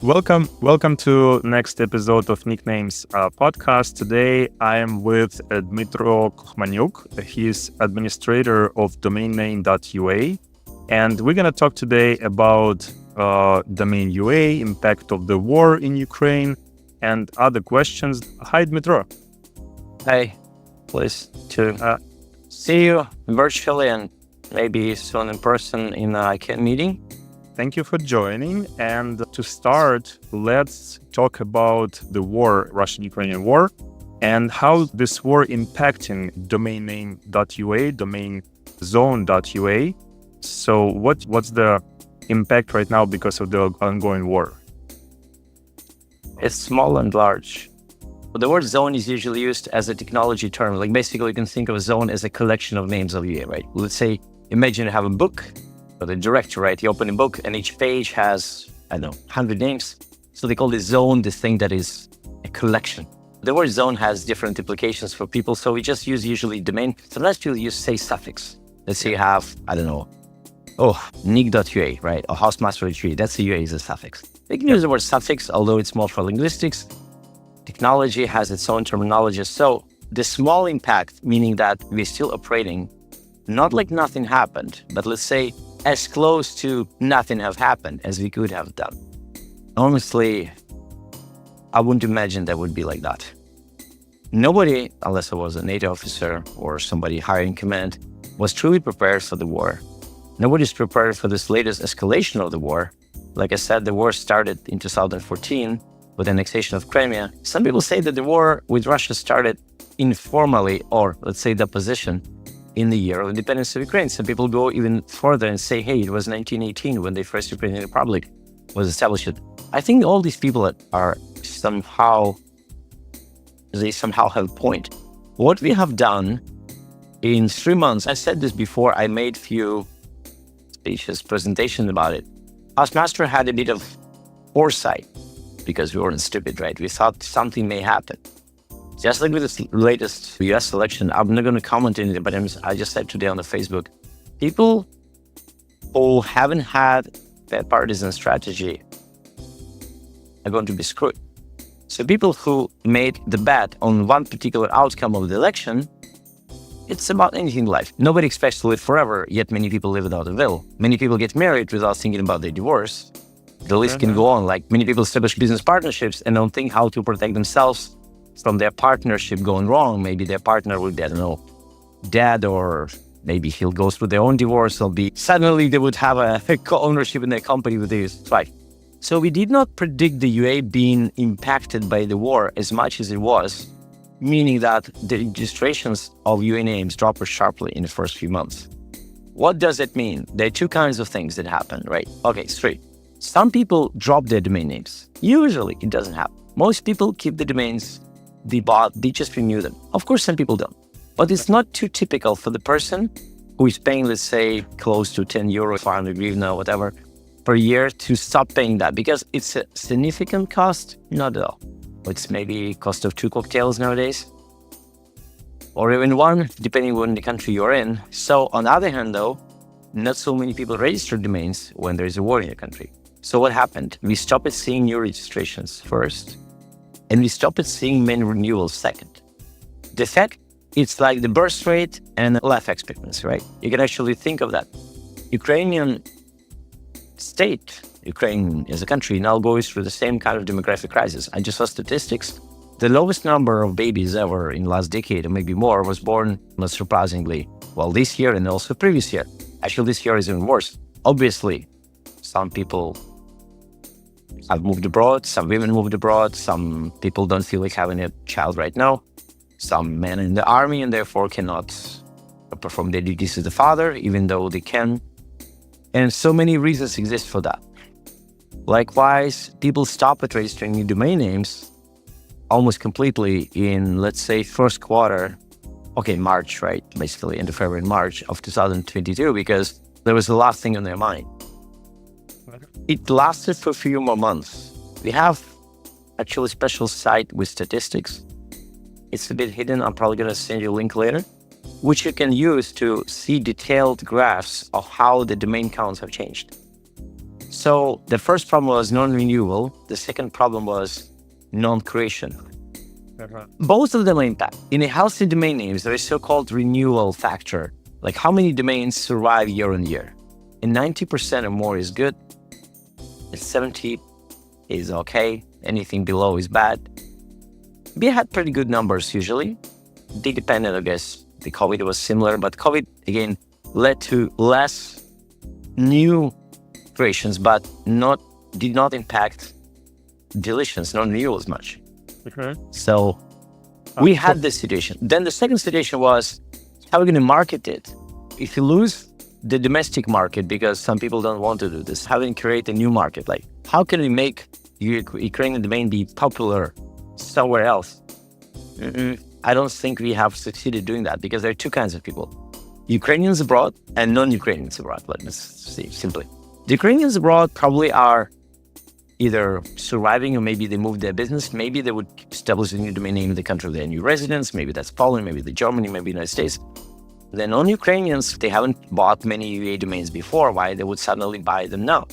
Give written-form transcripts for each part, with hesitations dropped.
Welcome to next episode of NicNames Podcast. Today I am with Dmitry Kohmanyuk. He's administrator of DomainName.UA, and we're going to talk today about domain.UA, impact of the war in Ukraine, and other questions. Hi, Dmitry. Hi, pleased to see you virtually and maybe soon in person in the ICANN meeting. Thank you for joining. And to start, let's talk about the war, Russian-Ukrainian war, and how this war impacting DomainName.UA, domain.zone.ua. So what's the impact right now because of the ongoing war? It's small and large. The word zone is usually used as a technology term. Like basically you can think of a zone as a collection of names of UA, right? Let's say, imagine you have a book, or the directory, right? You open a book and each page has, 100 names. So they call this zone, this thing that is a collection. The word zone has different implications for people. So we just use usually domain. Sometimes people use say suffix. Let's say you have, nic.ua, right? Or housemaster.ua. That's the UA is a suffix. They can use the word suffix, although it's more for linguistics. Technology has its own terminology. So the small impact, meaning that we're still operating, not like nothing happened, but let's say as close to nothing have happened as we could have done. Honestly, I wouldn't imagine that would be like that. Nobody, unless I was a NATO officer or somebody higher in command, was truly prepared for the war. Nobody's prepared for this latest escalation of the war. Like I said, the war started in 2014 with annexation of Crimea. Some people say that the war with Russia started informally, or let's say the opposition, in the year of independence of Ukraine. Some people go even further and say, hey, it was 1918 when the first Ukrainian Republic was established. I think all these people are somehow have a point. What we have done in 3 months, I said this before, I made few speeches, presentations about it. Housemaster had a bit of foresight because we weren't stupid, right? We thought something may happen. Just like with this latest US election, I'm not going to comment on it, but I just said today on the Facebook, people who haven't had that partisan strategy are going to be screwed. So people who made the bet on one particular outcome of the election, it's about anything in life. Nobody expects to live forever, yet many people live without a will. Many people get married without thinking about their divorce. The list can go on. Like many people establish business partnerships and don't think how to protect themselves from their partnership going wrong. Maybe their partner will be, dead, or maybe he'll go through their own divorce. Suddenly they would have a co-ownership in their company with his wife. So we did not predict the UA being impacted by the war as much as it was, meaning that the registrations of UA names dropped sharply in the first few months. What does it mean? There are two kinds of things that happen, right? Okay, three. Some people drop their domain names. Usually it doesn't happen. Most people keep the domains they just renew them. Of course, some people don't. But it's not too typical for the person who is paying, let's say, close to 10 euro, 500 hryvnia, whatever, per year to stop paying that because it's a significant cost. Not at all. It's maybe cost of 2 cocktails nowadays, or even one, depending on the country you're in. So on the other hand, though, not so many people register domains when there is a war in the country. So what happened? We stopped seeing new registrations first, and we stopped seeing many renewals second. The fact, it's like the birth rate and life expectancy, right? You can actually think of that. Ukrainian state, Ukraine as a country, now goes through the same kind of demographic crisis. I just saw statistics. The lowest number of babies ever in the last decade, or maybe more, was born, not surprisingly, this year and also previous year. Actually, this year is even worse. Obviously, some people have moved abroad, some women moved abroad, some people don't feel like having a child right now, some men in the army and therefore cannot perform their duties as the father, even though they can. And so many reasons exist for that. Likewise, people stop at registering new domain names almost completely in, let's say, first quarter, March, right? Basically, end of February and March of 2022, because there was the last thing on their mind. It lasted for a few more months. We have actually a special site with statistics. It's a bit hidden. I'm probably going to send you a link later, which you can use to see detailed graphs of how the domain counts have changed. So the first problem was non-renewal. The second problem was non-creation. Both of them impact. In a healthy domain names, there is so-called renewal factor, like how many domains survive year on year. And 90% or more is good. 70 is okay. Anything below is bad. We had pretty good numbers usually. They depended, I guess. The COVID was similar, but COVID, again, led to less new creations, but did not impact deletions, non-renewals much. So we had this situation. Then the second situation was, how are we going to market it? If you lose the domestic market, because some people don't want to do this, how do we create a new market? Like, how can we make Ukrainian domain be popular somewhere else? I don't think we have succeeded doing that, because there are two kinds of people. Ukrainians abroad and non-Ukrainians abroad. Let's say simply. The Ukrainians abroad probably are either surviving, or maybe they moved their business. Maybe they would establish a new domain name in the country of their new residence. Maybe that's Poland, maybe the Germany, maybe the United States. The non-Ukrainians, they haven't bought many UA domains before. Why they would suddenly buy them now?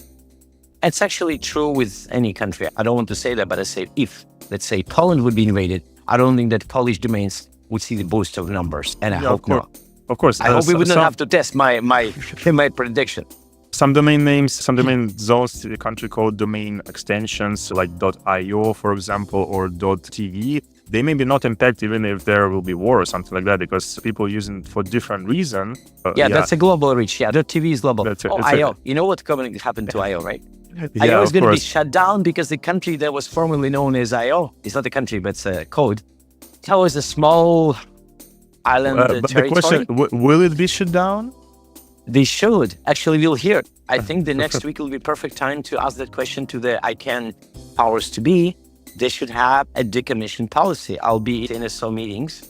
It's actually true with any country. I don't want to say that, but I say if, let's say, Poland would be invaded, I don't think that Polish domains would see the boost of numbers, and I hope not. Of course. I hope we would not have to test my prediction. Some domain names, some domain zones, the country code domain extensions like .io, for example, or .tv, they may be not impact even if there will be war or something like that, because people use it for different reason. That's a global reach. Yeah, .tv is global. IO. You know what happened to IO, right? IO is going to be shut down because the country that was formerly known as IO, it's not a country, but it's a code. That was a small island territory. The question, will it be shut down? They should. Actually, we'll hear. I think the next week will be perfect time to ask that question to the ICANN powers to be. They should have a decommission policy. I'll be in NSO meetings.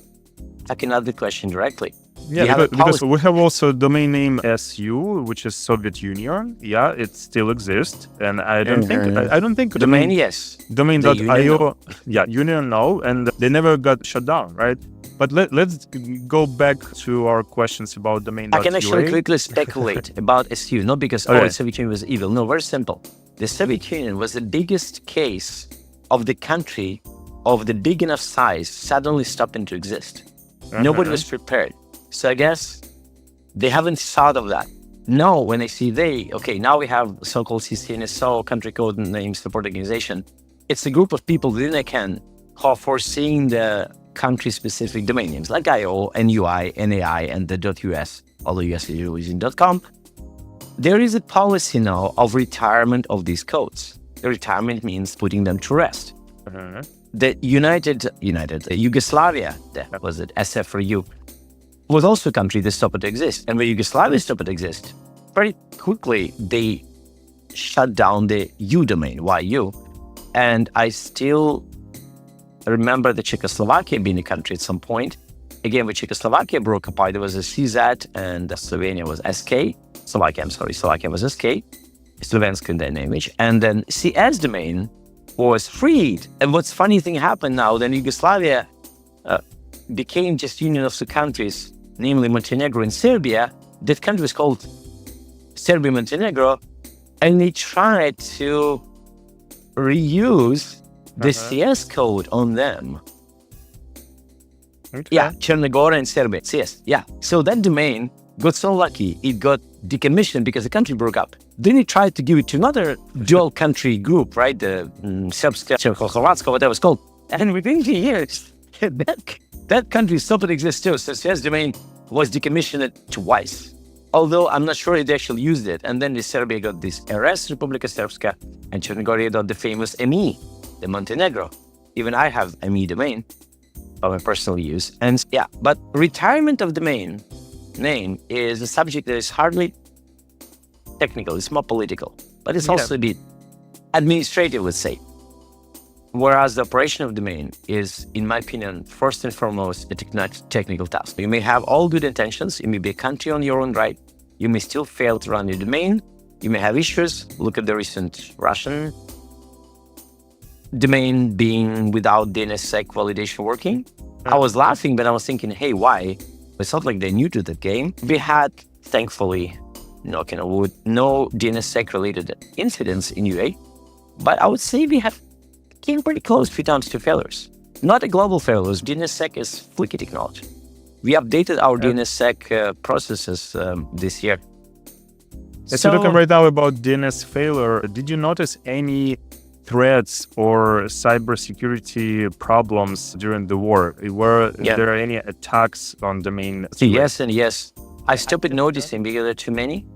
I can ask the question directly. Yeah, because we have also domain name SU, which is Soviet Union. Yeah, it still exists, and I don't think domain yes. Domain.io, Union no, and they never got shut down, right? But let's go back to our questions about domain.ua. I can actually quickly speculate about SU, not because the Soviet Union was evil. No, very simple. The Soviet Union was the biggest case of the country of the big enough size suddenly stopping to exist. Nobody was prepared. So I guess they haven't thought of that. No, when they see now we have so-called CCNSO, country code name support organization. It's a group of people within ICANN who are foreseeing the country-specific domain names like IO, NUI, NAI, and the .us, although US is using .com. There is a policy now of retirement of these codes. The retirement means putting them to rest. The Yugoslavia, that was it, SF for you, was also a country that stopped to exist. And when Yugoslavia stopped to exist, very quickly they shut down the U domain, YU. And I still remember the Czechoslovakia being a country at some point. Again, when Czechoslovakia broke apart, there was a CZ and Slovenia was SK. Slovakia was SK. Slovensk in their image. And then CS domain was freed. And what's funny thing happened now, then Yugoslavia became just union of two countries, namely Montenegro and Serbia. That country was called Serbia-Montenegro, and they tried to reuse the CS code on them. Yeah, Chernogora and Serbia, CS, yeah. So that domain got so lucky, it got decommissioned because the country broke up. Then he tried to give it to another dual country group, right? The Serbska, Czechoslovakia, whatever it's called. And within 2 years, that country stopped to exist too. So CS domain was decommissioned twice. Although I'm not sure they actually used it. And then the Serbia got this RS, Republika Srpska, and Chernogorija got the famous ME, the Montenegro. Even I have ME domain for my personal use. And yeah, but retirement of domain name is a subject that is hardly technical. It's more political, but it's also a bit administrative, let's say. Whereas the operation of domain is, in my opinion, first and foremost, a technical task. You may have all good intentions. You may be a country on your own right. You may still fail to run your domain. You may have issues. Look at the recent Russian domain being without DNSSEC validation working. I was laughing, but I was thinking, hey, why? It's not like they're new to the game. We had, thankfully, knocking on wood, no DNSSEC related incidents in UA. But I would say we have came pretty close a few times to failures. Not a global failures. DNSSEC is flaky technology. We updated our DNSSEC processes this year. As you're talking right now about DNS failure, did you notice any threats or cybersecurity problems during the war? Were there any attacks on domain? Yes and yes. I stopped noticing because there are too many.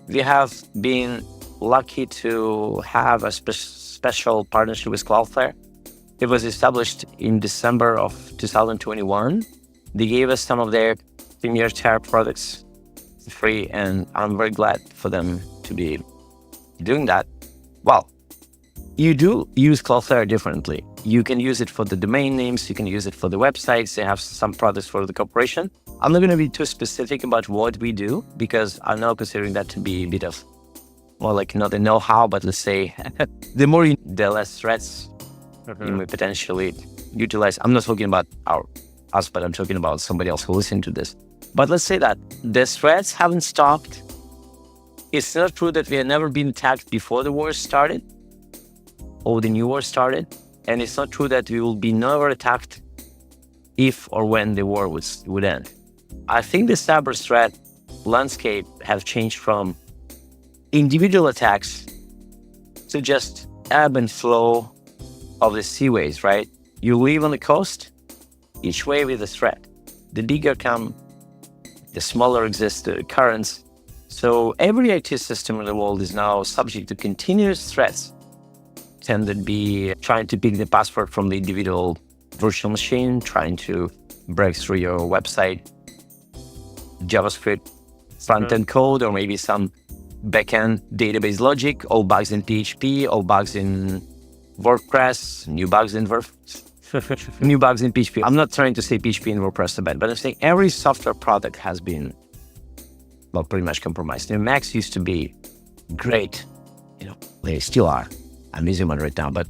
We have been lucky to have a special partnership with Cloudflare. It was established in December of 2021. They gave us some of their premier tier products free, and I'm very glad for them to be doing that. Well, you do use Cloudflare differently. You can use it for the domain names, you can use it for the websites, they have some products for the corporation. I'm not going to be too specific about what we do because I'm now considering that to be a bit of more like not a know-how, but let's say the less threats you may potentially utilize. I'm not talking about us, but I'm talking about somebody else who listens to this. But let's say that the threats haven't stopped. It's not true that we have never been attacked before the war started or the new war started. And it's not true that we will be never attacked if or when the war would end. I think the cyber threat landscape has changed from individual attacks to just ebb and flow of the seaways, right? You live on the coast, each wave is a threat. The bigger come, the smaller exist the currents. So every IT system in the world is now subject to continuous threats. Tend to be trying to pick the password from the individual virtual machine, trying to break through your website, JavaScript, front-end code, or maybe some backend database logic, all bugs in PHP, all bugs in WordPress, new bugs in new bugs in PHP. I'm not trying to say PHP and WordPress are bad, but I'm saying every software product has been, well, pretty much compromised. Macs used to be great. They still are. I'm using one right now, but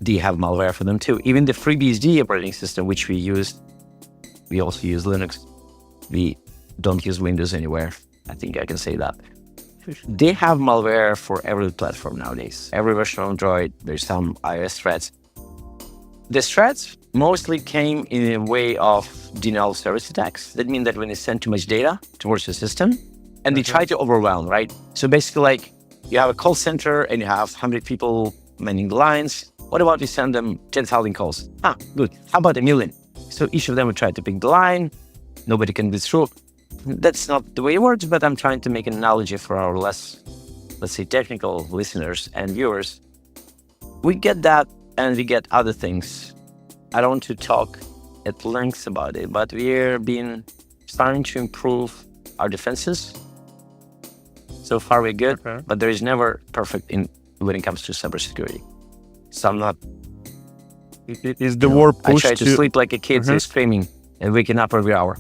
they have malware for them too. Even the FreeBSD operating system, which we used, we also use Linux. We don't use Windows anywhere. I think I can say that. They have malware for every platform nowadays. Every version of Android, there's some iOS threats. The threats mostly came in a way of denial of service attacks. That means that when they send too much data towards the system, and they try to overwhelm, right? So basically, like, you have a call center and you have 100 people manning the lines. What about we send them 10,000 calls? Good. How about 1 million? So each of them would try to pick the line. Nobody can get through. That's not the way it works, but I'm trying to make an analogy for our less, let's say, technical listeners and viewers. We get that and we get other things. I don't want to talk at length about it, but we're starting to improve our defenses. So far, we're good, but there is never perfect when it comes to cybersecurity. So I'm not. Is the war pushed I try to sleep like a kid, screaming and waking up every hour.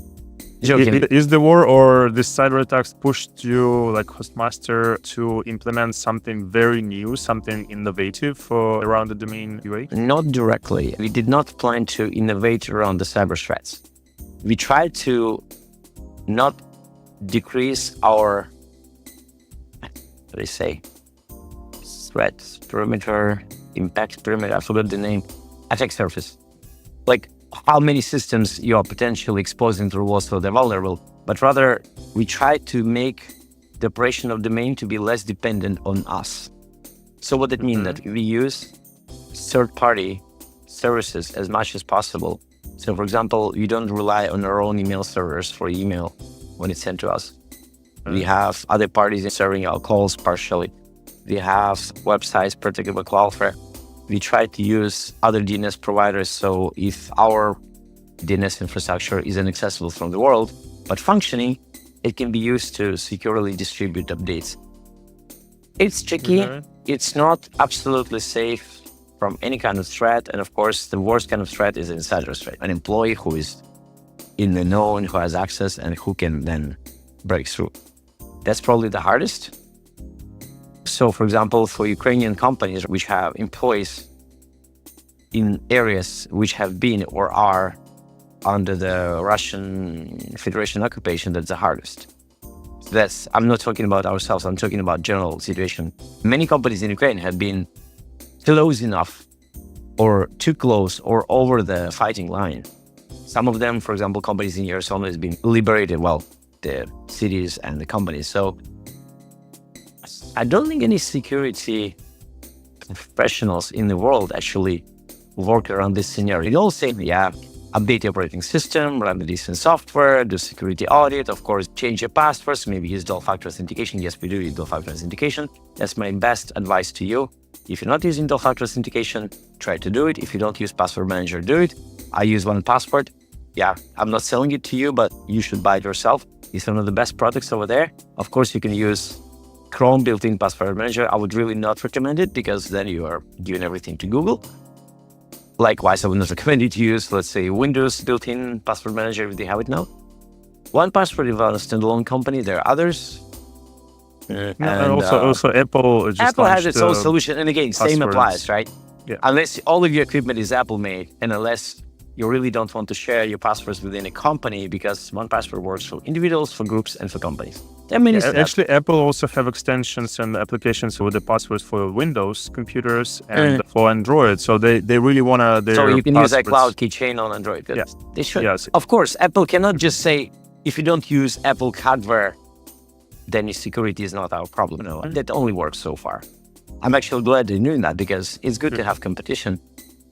Joking. Is the war or the cyber attacks pushed you, like Hostmaster, to implement something very new, something innovative around the domain UA? Not directly. We did not plan to innovate around the cyber threats. We tried to not decrease our, threat perimeter, impact perimeter, I forgot the name, attack surface. Like how many systems you are potentially exposing to the wall so they're vulnerable, but rather we try to make the operation of domain to be less dependent on us. So what that means that we use third-party services as much as possible. So for example, you don't rely on our own email servers for email when it's sent to us. We have other parties serving our calls partially. We have websites protected by Cloudflare. We try to use other DNS providers, so if our DNS infrastructure is inaccessible from the world, but functioning, it can be used to securely distribute updates. It's tricky. It's not absolutely safe from any kind of threat. And of course, the worst kind of threat is an insider threat. An employee who is in the know and who has access and who can then break through. That's probably the hardest. So, for example, for Ukrainian companies which have employees in areas which have been or are under the Russian Federation occupation, that's the hardest. I'm not talking about ourselves, I'm talking about general situation. Many companies in Ukraine have been close enough or too close or over the fighting line. Some of them, for example, companies in Kherson has been liberated, the cities and the companies. So I don't think any security professionals in the world actually work around this scenario. They all say, update the operating system, run the decent software, do security audit, of course, change your passwords, maybe use dual factor authentication. Yes, we do use dual factor authentication. That's my best advice to you. If you're not using dual factor authentication, try to do it. If you don't use password manager, do it. I use 1Password. I'm not selling it to you, but you should buy it yourself. It's one of the best products over there. Of course, you can use Chrome built-in password manager. I would really not recommend it because then you are giving everything to Google. Likewise, I would not recommend you to use, let's say, Windows built-in password manager if they have it now. 1Password is a standalone company. There are others. And also Apple just Apple has its own solution. And again, same applies, right? Yeah. Unless all of your equipment is Apple made, and unless you really don't want to share your passwords within a company, because 1Password works for individuals, for groups, and for companies. There are many steps. Actually, Apple also have extensions and applications with the passwords for Windows computers and for Android. So they really want to... So you can use a cloud keychain on Android. Yeah. They should. Yes. Of course, Apple cannot just say, if you don't use Apple hardware, then your security is not our problem. No, that only works so far. I'm actually glad they're doing that because it's good to have competition.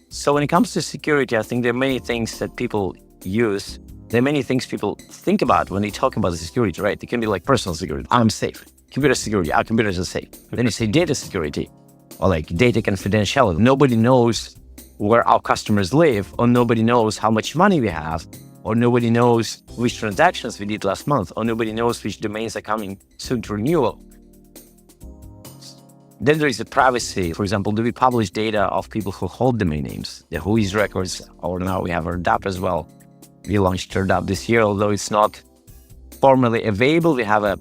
So when it comes to security, I think there are many things that people use. There are many things people think about when they talk about the security, right? It can be like personal security. I'm safe. Computer security. Our computers are safe. Then you say data security or like data confidentiality. Nobody knows where our customers live, or nobody knows how much money we have, or nobody knows which transactions we did last month, or nobody knows which domains are coming soon to renewal. Then there is the privacy. For example, do we publish data of people who hold domain names, the WHOIS records, or now we have our DAP as well. We launched our DAP this year, although it's not formally available. We have a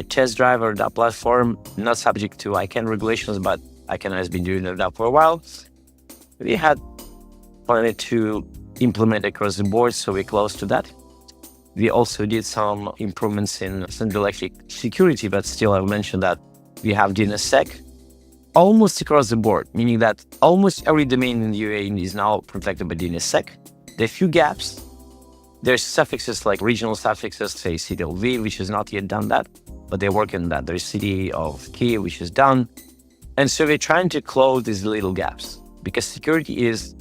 test drive or DAP platform, not subject to ICANN regulations, but ICANN has been doing the DAP for a while. We had planned to implement across the board, so we're close to that. We also did some improvements in central security, but still I've mentioned that we have DNSSEC almost across the board, meaning that almost every domain in the UAE is now protected by DNSSEC. There are a few gaps. There's suffixes like regional suffixes, say CTLV, which has not yet done that, but they're working on that. There's city of Kiev, which is done. And so we're trying to close these little gaps because security is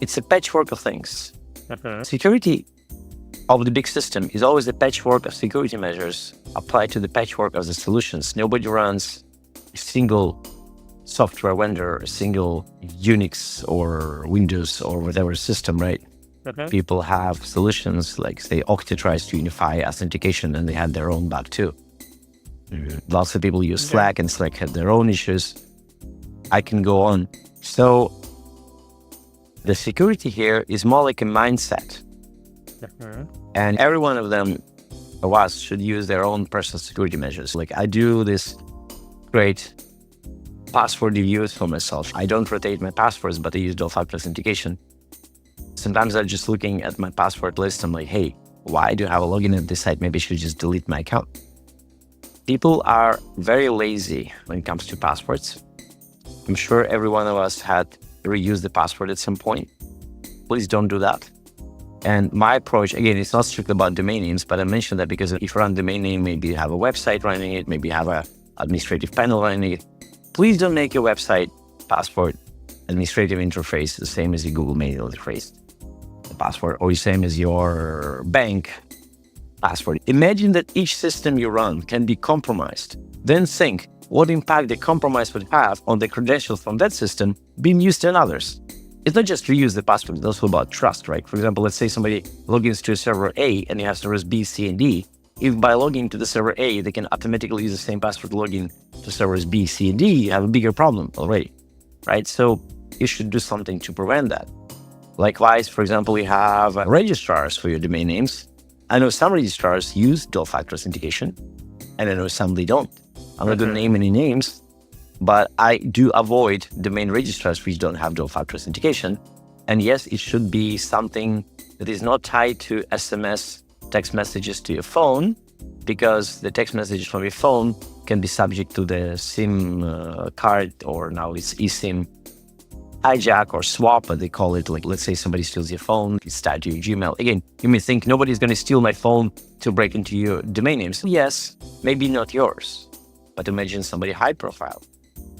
it's a patchwork of things. Security of the big system is always a patchwork of security measures applied to the patchwork of the solutions. Nobody runs a single software vendor, a single Unix or Windows or whatever system, right? People have solutions like, say, Okta tries to unify authentication and they had their own bug too. Lots of people use Slack and Slack had their own issues. I can go on. So the security here is more like a mindset. And every one of us should use their own personal security measures. Like I do this great password reviews for myself. I don't rotate my passwords, but I use dual factor authentication. Sometimes I'm just looking at my password list. I'm like, hey, why do I have a login at this site? Maybe I should just delete my account. People are very lazy when it comes to passwords. I'm sure every one of us had reused the password at some point. Please don't do that. And my approach, again, it's not strictly about domain names, but I mentioned that because if you run domain name, maybe you have a website running it, maybe you have an administrative panel running it. Please don't make your website password administrative interface the same as your Google mail interface, the password, or the same as your bank password. Imagine that each system you run can be compromised. Then think what impact the compromise would have on the credentials from that system being used in others. It's not just reuse the password, it's also about trust, right? For example, let's say somebody logins to server A and you have servers B, C, and D. If by logging to the server A, they can automatically use the same password login to servers B, C, and D, you have a bigger problem already, right? So you should do something to prevent that. Likewise, for example, you have registrars for your domain names. I know some registrars use dual factor authentication, and I know some they don't. I'm not going to name any names, but I do avoid domain registrars which don't have dual factor authentication. And yes, it should be something that is not tied to SMS text messages to your phone, because the text messages from your phone can be subject to the SIM card, or now it's eSIM hijack or swap, but they call it. Like, let's say somebody steals your phone, it's tied to your Gmail. Again, you may think nobody's going to steal my phone to break into your domain names. Yes, maybe not yours, but imagine somebody high profile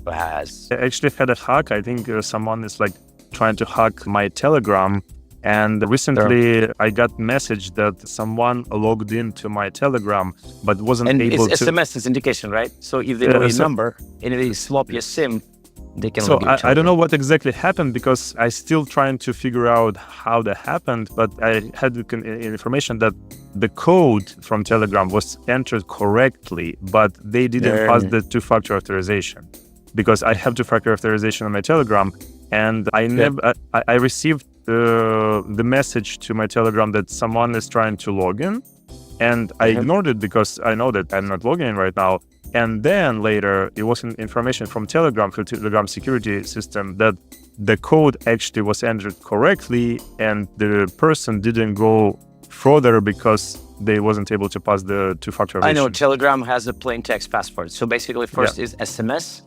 who has... I actually had a hack. I think someone is like trying to hack my Telegram. And recently I got message that someone logged into my Telegram, but wasn't able to... And SMS is indication, right? So if they know your number and if they swap your SIM, they can... So I don't know what exactly happened, because I still trying to figure out how that happened, but I had information that the code from Telegram was entered correctly, but they didn't pass the two-factor authorization, because I have two-factor authorization on my Telegram, and I received the message to my Telegram that someone is trying to log in, and I ignored it because I know that I'm not logging in right now. And then later, it was information from Telegram security system that the code actually was entered correctly, and the person didn't go further because they wasn't able to pass the two-factor I authentication. know Telegram has a plain text password. So basically first is SMS,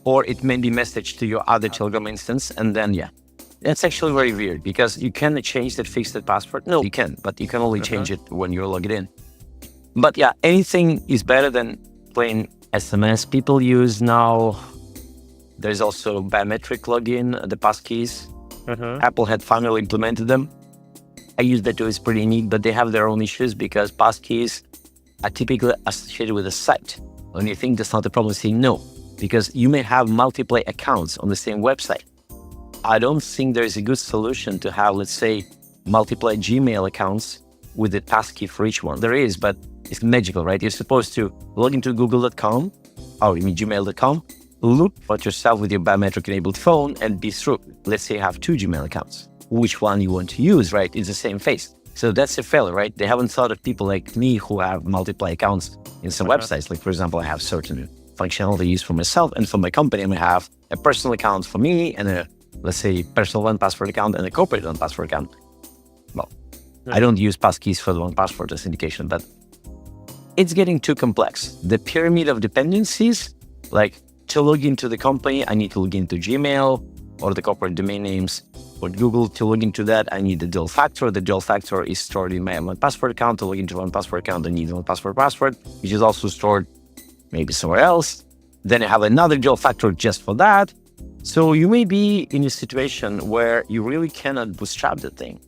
or it may be message to your other Telegram instance, and then That's actually very weird, because you can change that fixed password. No, you can, but you can only change it when you're logged in. But anything is better than plain SMS. People use now, there's also biometric login, the passkeys. Apple had finally implemented them. I use that too, it's pretty neat, but they have their own issues, because passkeys are typically associated with a site. When you think that's not a problem, say no, because you may have multiple accounts on the same website. I don't think there is a good solution to have, let's say, multiple Gmail accounts with a passkey for each one. There is, but it's magical, right? You're supposed to log into google.com, or you mean gmail.com, look at yourself with your biometric-enabled phone and be through. Let's say you have 2 Gmail accounts. Which one you want to use, right? It's the same face. So that's a failure, right? They haven't thought of people like me who have multiple accounts in some websites. Like, for example, I have certain functionality used for myself and for my company. I have a personal account for me and a, let's say, personal 1Password account and a corporate 1Password account. Well, I don't use passkeys for the 1Password authentication, but it's getting too complex. The pyramid of dependencies, like to log into the company, I need to log into Gmail or the corporate domain names. For Google, to log into that, I need the dual factor. The dual factor is stored in my 1Password account. To log into 1Password account, I need the 1Password password, which is also stored maybe somewhere else. Then I have another dual factor just for that. So you may be in a situation where you really cannot bootstrap the thing.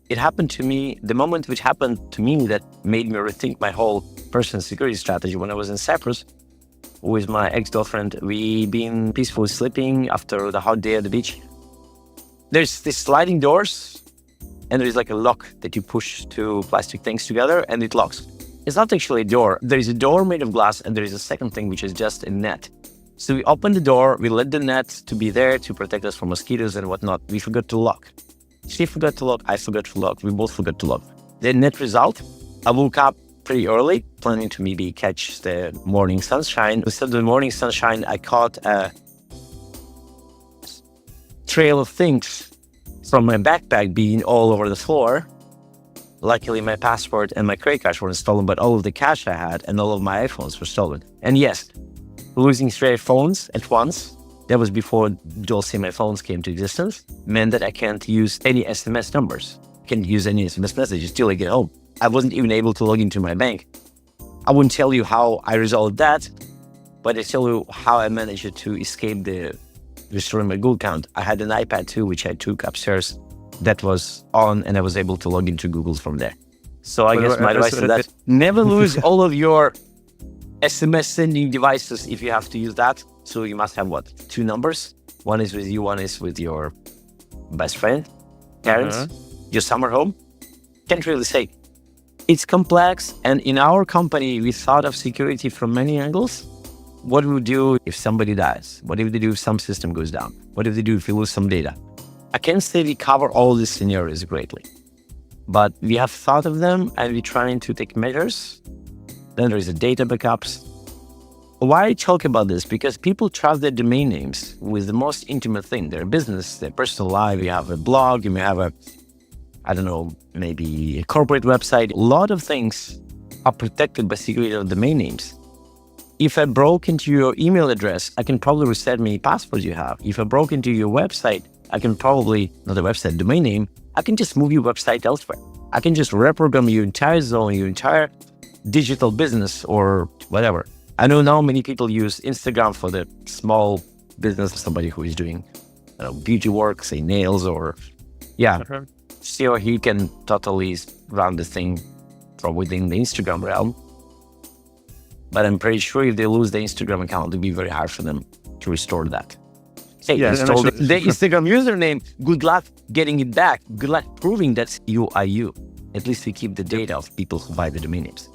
It happened to me, the moment which happened to me that made me rethink my whole personal security strategy when I was in Cyprus with my ex-girlfriend. We been peacefully sleeping after the hot day at the beach. There's these sliding doors, and there's like a lock that you push two plastic things together and it locks. It's not actually a door. There is a door made of glass, and there is a second thing which is just a net. So we open the door, we let the net to be there to protect us from mosquitoes and whatnot. We forgot to lock. She forgot to lock, I forgot to lock, we both forgot to lock. The net result, I woke up pretty early, planning to maybe catch the morning sunshine. Instead of the morning sunshine, I caught a trail of things from my backpack being all over the floor. Luckily, my passport and my credit cards weren't stolen, but all of the cash I had and all of my iPhones were stolen. And yes, losing 3 phones at once, that was before dual SIM phones came to existence, meant that I can't use any SMS numbers. I can't use any SMS messages till I get home. I wasn't even able to log into my bank. I wouldn't tell you how I resolved that, but I tell you how I managed to escape the restoring my Google account. I had an iPad too, which I took upstairs that was on, and I was able to log into Google from there. So I guess my advice is that never lose all of your SMS sending devices if you have to use that. So you must have 2 numbers. One is with you, one is with your best friend, parents, your summer home. Can't really say. It's complex, and in our company, we thought of security from many angles. What do we do if somebody dies? What do they do if some system goes down? What do they do if we lose some data? I can't say we cover all these scenarios greatly, but we have thought of them and we're trying to take measures. Then there is the data backups. Why I talk about this? Because people trust their domain names with the most intimate thing, their business, their personal life. You have a blog, you may have a I don't know, maybe a corporate website. A lot of things are protected by security of domain names. If I broke into your email address, I can probably reset any passwords you have. If I broke into your website, I can probably, not a website, domain name, I can just move your website elsewhere. I can just reprogram your entire zone, your entire digital business or whatever. I know now many people use Instagram for the small business, somebody who is doing beauty work, say nails or, so he can totally run the thing from within the Instagram realm. But I'm pretty sure if they lose the Instagram account, it'll be very hard for them to restore that. Hey, you stole the Instagram username. Good luck getting it back. Good luck proving that you are you. At least we keep the data of people who buy the domain names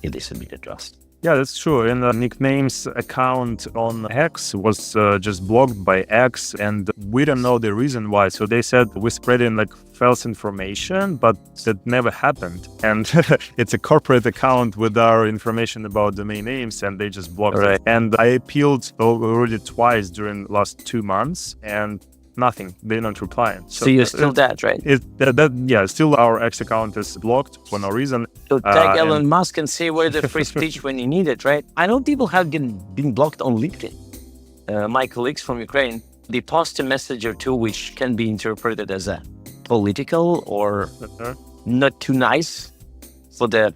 if they submit a trust. Yeah, that's true. And the NicNames account on X was just blocked by X, and we don't know the reason why. So they said we're spreading like false information, but that never happened. And it's a corporate account with our information about domain names, and they just blocked it. And I appealed already twice during the last 2 months, and nothing. They're not replying. So you're still dead, right? Still our X account is blocked for no reason. So tag Elon Musk and say where the free speech when you need it, right? I know people have been blocked on LinkedIn. My colleagues from Ukraine, they post a message or two which can be interpreted as a political or not too nice for the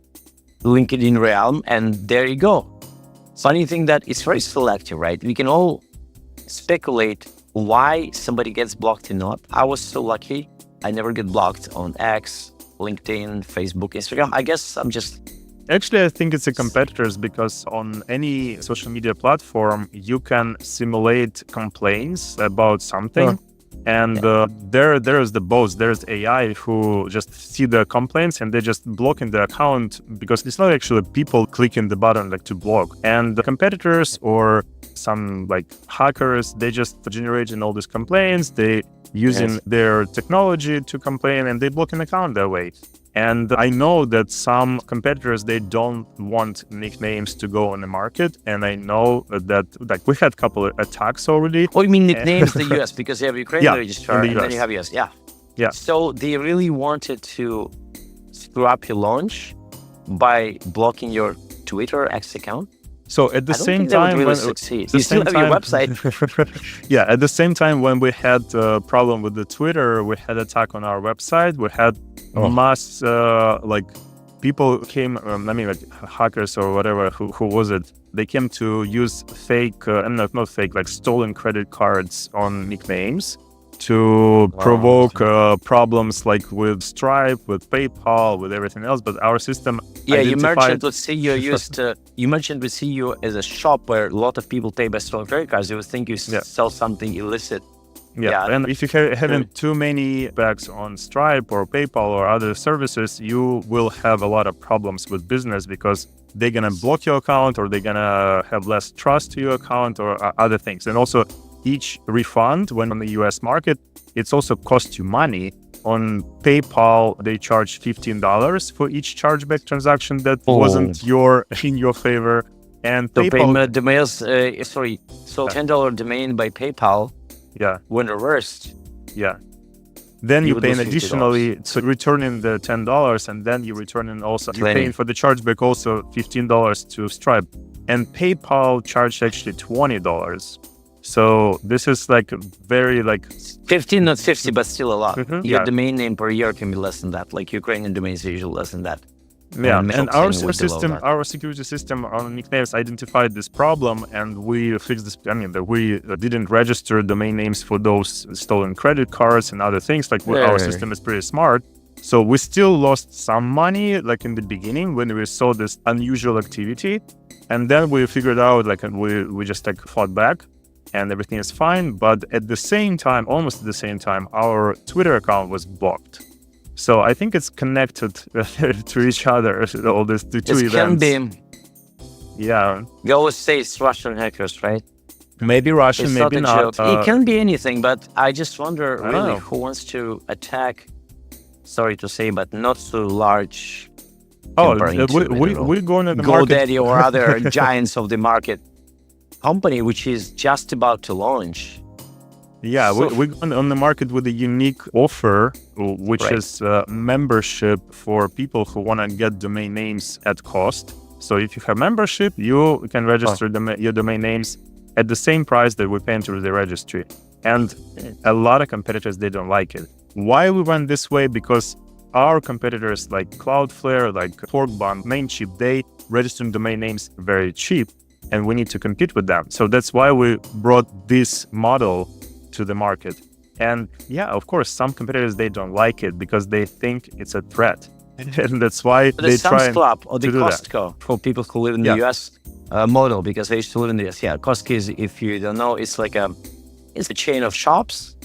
LinkedIn realm, and there you go. Funny thing that it's very selective, right? We can all speculate why somebody gets blocked or not. I was so lucky. I never get blocked on X, LinkedIn, Facebook, Instagram. I guess I'm just... Actually, I think it's a competitors because on any social media platform, you can simulate complaints about something. And there's the bots, there's AI who just see the complaints and they just blocking the account because it's not actually people clicking the button like to block. And the competitors or some like hackers, they just generating all these complaints, they using their technology to complain and they block an account that way. And I know that some competitors, they don't want NicNames to go on the market. And I know that like we had a couple of attacks already. Oh, you mean NicNames the US because you have Ukrainian registrar and then you have US. Yeah. So they really wanted to screw up your launch by blocking your Twitter X account? So at the same time, you still have your website. At the same time when we had a problem with the Twitter, we had attack on our website. We had mass people came. Like hackers or whatever. Who was it? They came to use fake, not fake, like stolen credit cards on NicNames to provoke problems like with Stripe, with PayPal, with everything else. But our system you mentioned with CEO you mentioned with CEO as a shop where a lot of people pay by stolen credit cards. You would think you sell something illicit. And if you having too many bags on Stripe or PayPal or other services, you will have a lot of problems with business because they're gonna block your account or they're gonna have less trust to your account or other things. And also, each refund when on the US market, it's also costs you money. On PayPal, they charge $15 for each chargeback transaction that wasn't in your favor. And so PayPal, $10 domain by PayPal. When reversed. Then you pay additionally, so returning the $10, and then you returning also, you're paying for the chargeback also $15 to Stripe. And PayPal charged actually $20. So this is like very 15, not 50, but still a lot. Your domain name per year can be less than that. Like Ukrainian domains are usually less than that. And our security system on NicNames identified this problem, and we fixed this. We didn't register domain names for those stolen credit cards and other things. Our system is pretty smart. So we still lost some money, like in the beginning when we saw this unusual activity, and then we figured out we just fought back. And everything is fine, but at the same time, almost at the same time, our Twitter account was blocked. So I think it's connected to each other, all these two events. Can be. Yeah. You always say it's Russian hackers, right? Maybe Russian, maybe not. It can be anything, but I just wonder really who wants to attack, sorry to say, but not so large. We're going to the market. GoDaddy or other giants of the market. Company which is just about to launch Yeah, So, we're on the market with a unique offer, which right. is membership for people who want to get domain names at cost. So if you have membership, you can register your domain names at the same price that we pay into the registry. And a lot of competitors, they don't like it. Why we went this way? Because our competitors like Cloudflare, like Torgbomb, Mailchimp, they register domain names very cheap, and we need to compete with them. So that's why we brought this model to the market. And yeah, of course, some competitors, they don't like it because they think it's a threat. And that's why they try Club or the to do that. Costco for people who live in the US model, because I used to live in the US. Yeah, Costco is, if you don't know, it's a chain of shops.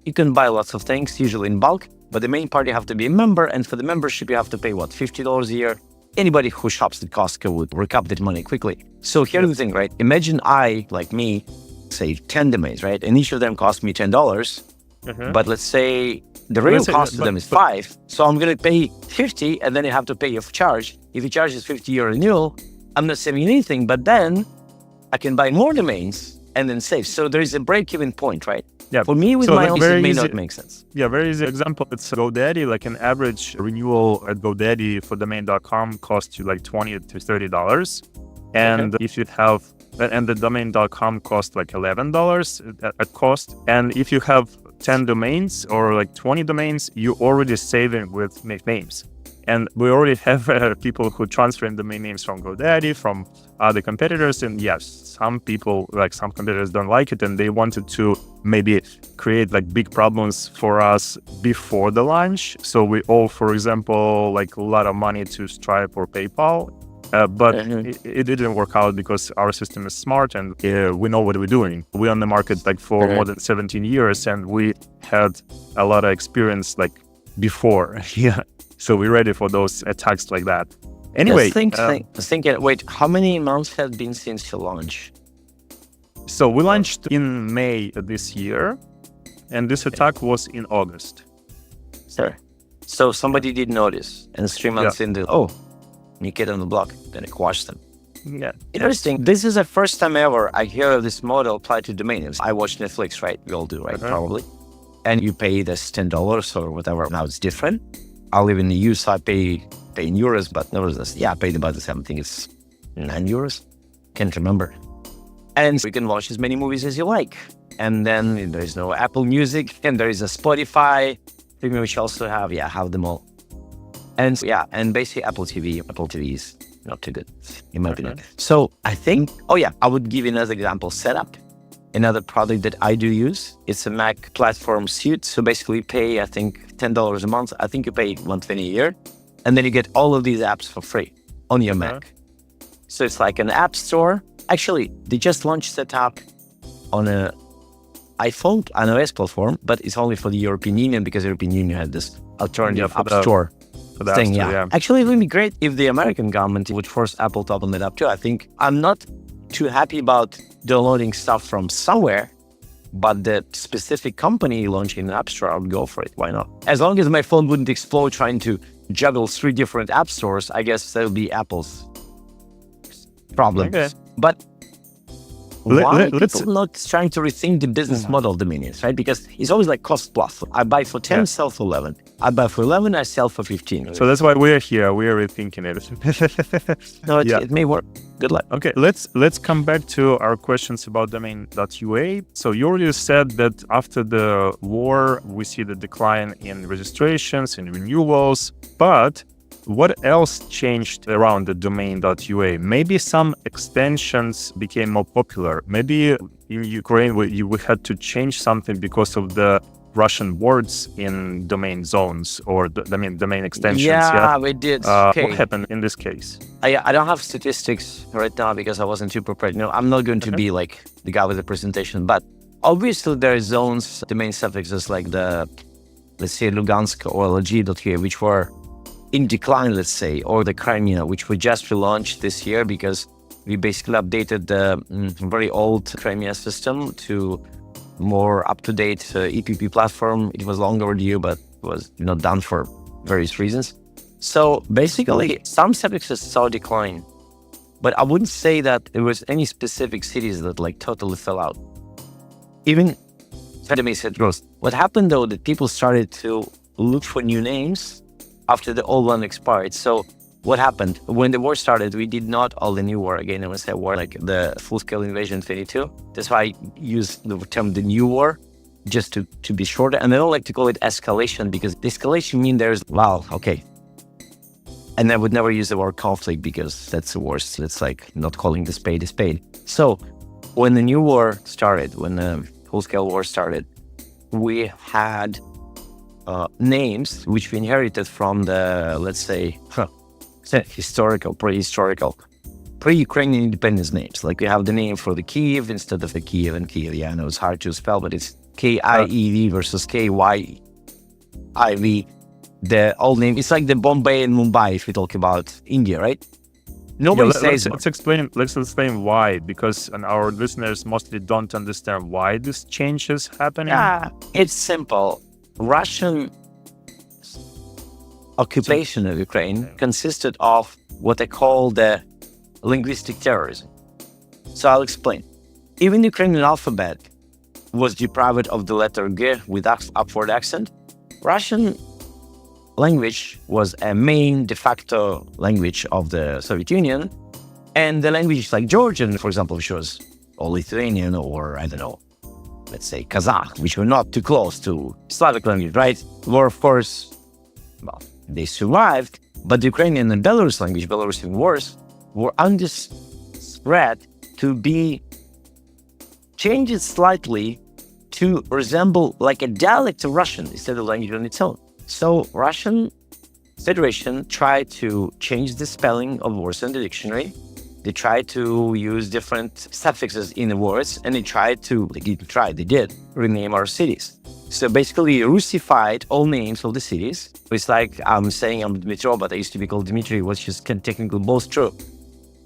You can buy lots of things, usually in bulk, but the main part you have to be a member, and for the membership you have to pay what, $50 a year. Anybody who shops at Costco would recoup that money quickly. So here's the thing, right? Imagine I, like me, say 10 domains, right? And each of them cost me $10. But let's say the real cost of them is $5. So I'm going to pay $50, and then you have to pay your charge. If your charge is $50 renewal, I'm not saving anything, but then I can buy more domains and then save. So there is a break-even point, right? Yeah. For me, with my own, it may not make sense. Yeah, very easy example. It's GoDaddy. Like an average renewal at GoDaddy for domain.com costs you like $20 to $30. And if you have, and the domain.com costs like $11 at cost. And if you have 10 domains or like 20 domains, you're already saving with NicNames. And we already have people who transfer domain names from GoDaddy, from other competitors. And yes, some people, like some competitors don't like it, and they wanted to maybe create like big problems for us before the launch. So we owe, for example, like a lot of money to Stripe or PayPal. But it didn't work out because our system is smart and we know what we're doing. We're on the market like for more than 17 years, and we had a lot of experience like before. Yeah. So we're ready for those attacks like that. Anyway, wait, how many months have been since your launch? So we launched in May this year, and this attack was in August. Sure. So somebody did notice, and 3 months into, new kid on the block, then it quashed them. Yeah. Interesting. This is the first time ever I hear of this model applied to domain names. I watch Netflix, right? We all do, right? Probably. And you pay this $10 or whatever. Now it's different. I live in the EU, so I pay in euros, but nevertheless, I paid about the same. I think it's €9. Can't remember. And you can watch as many movies as you like. And then there's no Apple Music, and there is a Spotify, which also have them all. And and basically Apple TV is not too good, in my opinion. So I think, I would give you another example, Setup. Another product that I do use, it's a Mac platform suite. So basically you pay, I think, $10 a month. I think you pay $120 a year. And then you get all of these apps for free on your Mac. So it's like an app store. Actually, they just launched Setup on an iPhone, iOS platform, but it's only for the European Union because the European Union had this alternative app store thing. Actually, it would be great if the American government would force Apple to open it up too. I think I'm not too happy about downloading stuff from somewhere, but the specific company launching an app store, I would go for it. Why not? As long as my phone wouldn't explode trying to juggle 3 different app stores, I guess that would be Apple's problem. But why people not trying to rethink the business model of dominions, right? Because it's always like cost plus. I buy for 10, sell for 11. I buy for 11, I sell for 15. So that's why we're here. We are rethinking it. No, it may work. Good luck. Okay, let's come back to our questions about domain.ua. So you already said that after the war, we see the decline in registrations, in renewals, but what else changed around the domain.ua? Maybe some extensions became more popular. Maybe in Ukraine, we had to change something because of the Russian words in domain zones or domain extensions. Yeah, we did. What happened in this case? I don't have statistics right now because I wasn't too prepared. No, I'm not going to be like the guy with the presentation, but obviously there are zones, domain suffixes like the, let's say, Lugansk or LG.ua, which were in decline, let's say, or the Crimea, which we just relaunched this year because we basically updated the very old Crimea system to more up-to-date EPP platform. It was long overdue, but was not done for various reasons. So basically, some suffixes saw a decline, but I wouldn't say that there was any specific cities that like totally fell out. Even pandemic said growth. What happened though, that people started to look for new names after the old one expired. So what happened? When the war started, we did not all the new war. Again, I want to say war, like the full-scale invasion 22. That's why I use the term the new war, just to be shorter. And I don't like to call it escalation, because the escalation means there's, well, okay. And I would never use the word conflict, because that's the worst. It's like not calling the spade a spade. So when the new war started, when the full-scale war started, we had names which we inherited from the, let's say, historical, pre-historical, pre-Ukrainian independence names. Like we have the name for the Kiev instead of the Kiev and Kiev. Yeah, I know it's hard to spell, but it's K-I-E-V versus K-Y-I-V. The old name, it's like the Bombay and Mumbai if we talk about India, right? Nobody says it. Let's explain why, because our listeners mostly don't understand why this change is happening. Yeah, it's simple. Russian occupation of Ukraine consisted of what I call the linguistic terrorism. So I'll explain. Even the Ukrainian alphabet was deprived of the letter G with upward accent. Russian language was a main de facto language of the Soviet Union. And the languages like Georgian, for example, which was or Lithuanian or, I don't know, let's say Kazakh, which were not too close to Slavic language, right? Were, of course, well, they survived, but the Ukrainian and Belarus language, Belarusian worse, were under threat to be changed slightly to resemble like a dialect of Russian instead of language on its own. So Russian Federation tried to change the spelling of words in the dictionary. They tried to use different suffixes in the words, and they did rename our cities. So basically Russified all names of the cities. It's like I'm saying I'm Dmitry, but I used to be called Dmitry, which is technically both true.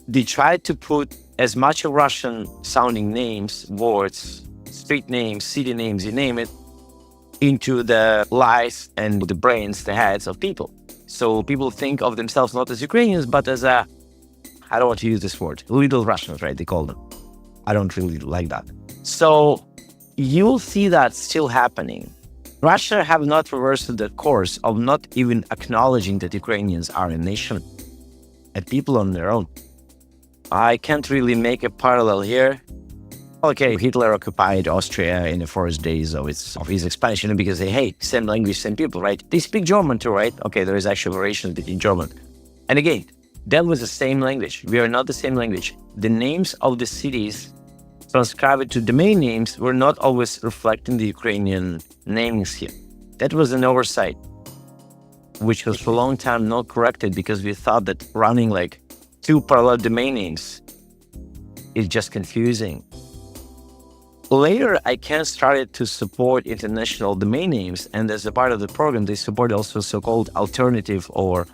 They tried to put as much of Russian sounding names, words, street names, city names, you name it, into the lives and the brains, the heads of people. So people think of themselves not as Ukrainians, but as I don't want to use this word, little Russians, right? They call them. I don't really like that. So you'll see that still happening. Russia have not reversed the course of not even acknowledging that Ukrainians are a nation and people on their own. I can't really make a parallel here. Okay, Hitler occupied Austria in the first days of his expansion because they hate same language, same people, right? They speak German too, right? Okay, there is actually variations between German. And again, that was the same language. We are not the same language. The names of the cities transcribed to domain names were not always reflecting the Ukrainian naming scheme. That was an oversight, which was for a long time not corrected because we thought that running like two parallel domain names is just confusing. Later, ICANN started to support international domain names, and as a part of the program, they support also so-called alternative or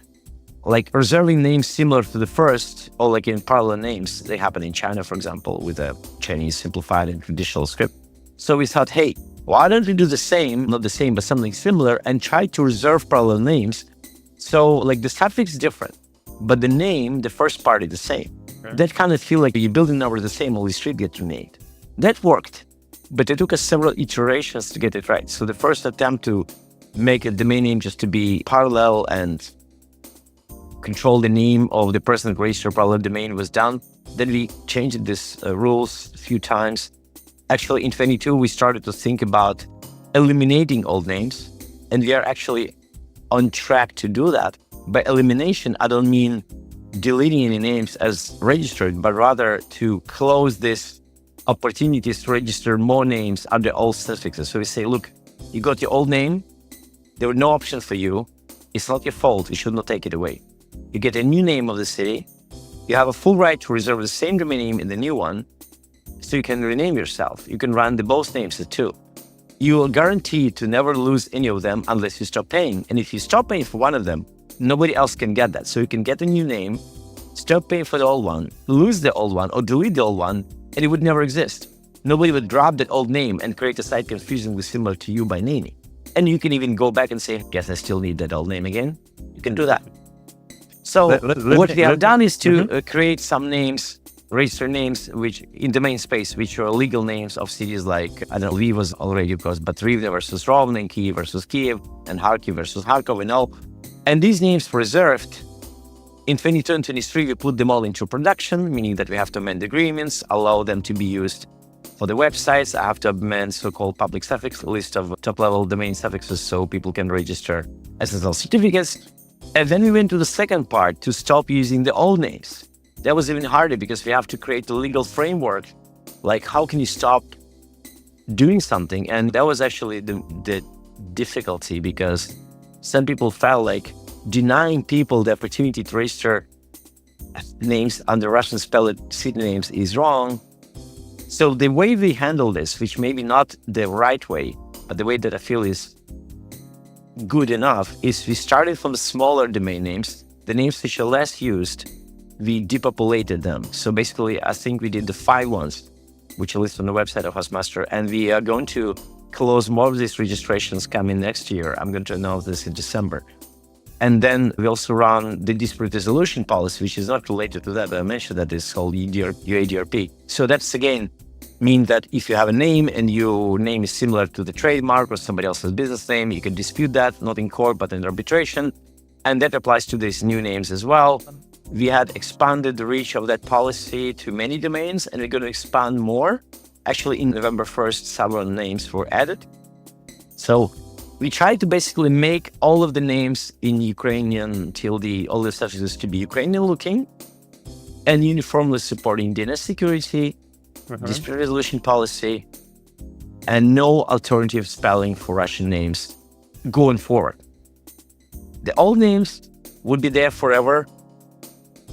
like reserving names similar to the first, or like in parallel names. They happen in China, for example, with a Chinese simplified and traditional script. So we thought, hey, why don't we do the same, not the same, but something similar, and try to reserve parallel names? So like the suffix is different, but the name, the first part is the same. Okay. That kind of feel like you build a number the same, all the street gets renamed. That worked, but it took us several iterations to get it right. So the first attempt to make a domain name just to be parallel and control the name of the person that registered a parallel domain was done. Then we changed these rules a few times. Actually, in 22, we started to think about eliminating old names, and we are actually on track to do that. By elimination, I don't mean deleting any names as registered, but rather to close this opportunities to register more names under old suffixes. So we say, look, you got your old name, there were no options for you, it's not your fault, you should not take it away. You get a new name of the city, you have a full right to reserve the same domain name in the new one, so you can rename yourself. You can run both names, the two. You are guaranteed to never lose any of them unless you stop paying. And if you stop paying for one of them, nobody else can get that. So you can get a new name, stop paying for the old one, lose the old one, or delete the old one, and it would never exist. Nobody would drop that old name and create a site confusingly similar to you by naming. And you can even go back and say, guess I still need that old name again. You can do that. So what we have done is to create some names register names which in domain space, which are legal names of cities like, I don't know, Lviv was already, of course, but Rivne versus Rovno, and Kyiv versus Kyiv, and Kharkiv versus Kharkov, and all. And these names reserved. In 22 and 23, we put them all into production, meaning that we have to amend agreements, allow them to be used for the websites. I have to amend so-called public suffix, a list of top-level domain suffixes so people can register SSL certificates. And then we went to the second part to stop using the old names. That was even harder because we have to create a legal framework. Like, how can you stop doing something? And that was actually the difficulty, because some people felt like denying people the opportunity to register names under Russian spelled city names is wrong. So the way we handle this, which maybe not the right way, but the way that I feel is good enough, is we started from the smaller domain names, the names which are less used. We depopulated them. So basically, I think we did the 5 ones, which are listed on the website of Housemaster, and we are going to close more of these registrations coming next year. I'm going to announce this in December. And then we also run the dispute resolution policy, which is not related to that, but I mentioned that it's called UADRP. So that's, again, mean that if you have a name and your name is similar to the trademark or somebody else's business name, you can dispute that, not in court, but in arbitration. And that applies to these new names as well. We had expanded the reach of that policy to many domains, and we're going to expand more. Actually, in November 1st, several names were added. So we tried to basically make all of the names in Ukrainian all the suffixes to be Ukrainian looking, and uniformly supporting DNS security, dispute resolution policy, and no alternative spelling for Russian names going forward. The old names would be there forever,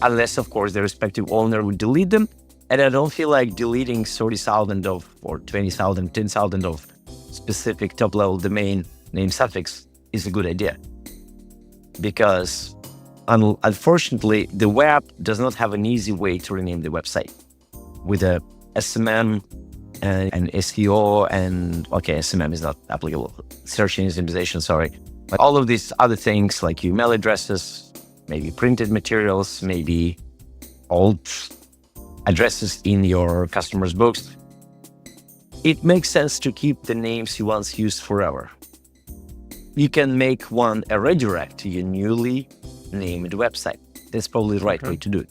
unless, of course, the respective owner would delete them. And I don't feel like deleting 30,000 or 20,000, 10,000 of specific top-level domain name suffix is a good idea. Because unfortunately, the web does not have an easy way to rename the website. With a SMM and SEO and, okay, SMM is not applicable. Search engine optimization, sorry. But all of these other things like email addresses, maybe printed materials, maybe old addresses in your customers' books, it makes sense to keep the names you once used forever. You can make one a redirect to your newly named website. That's probably the right way to do it.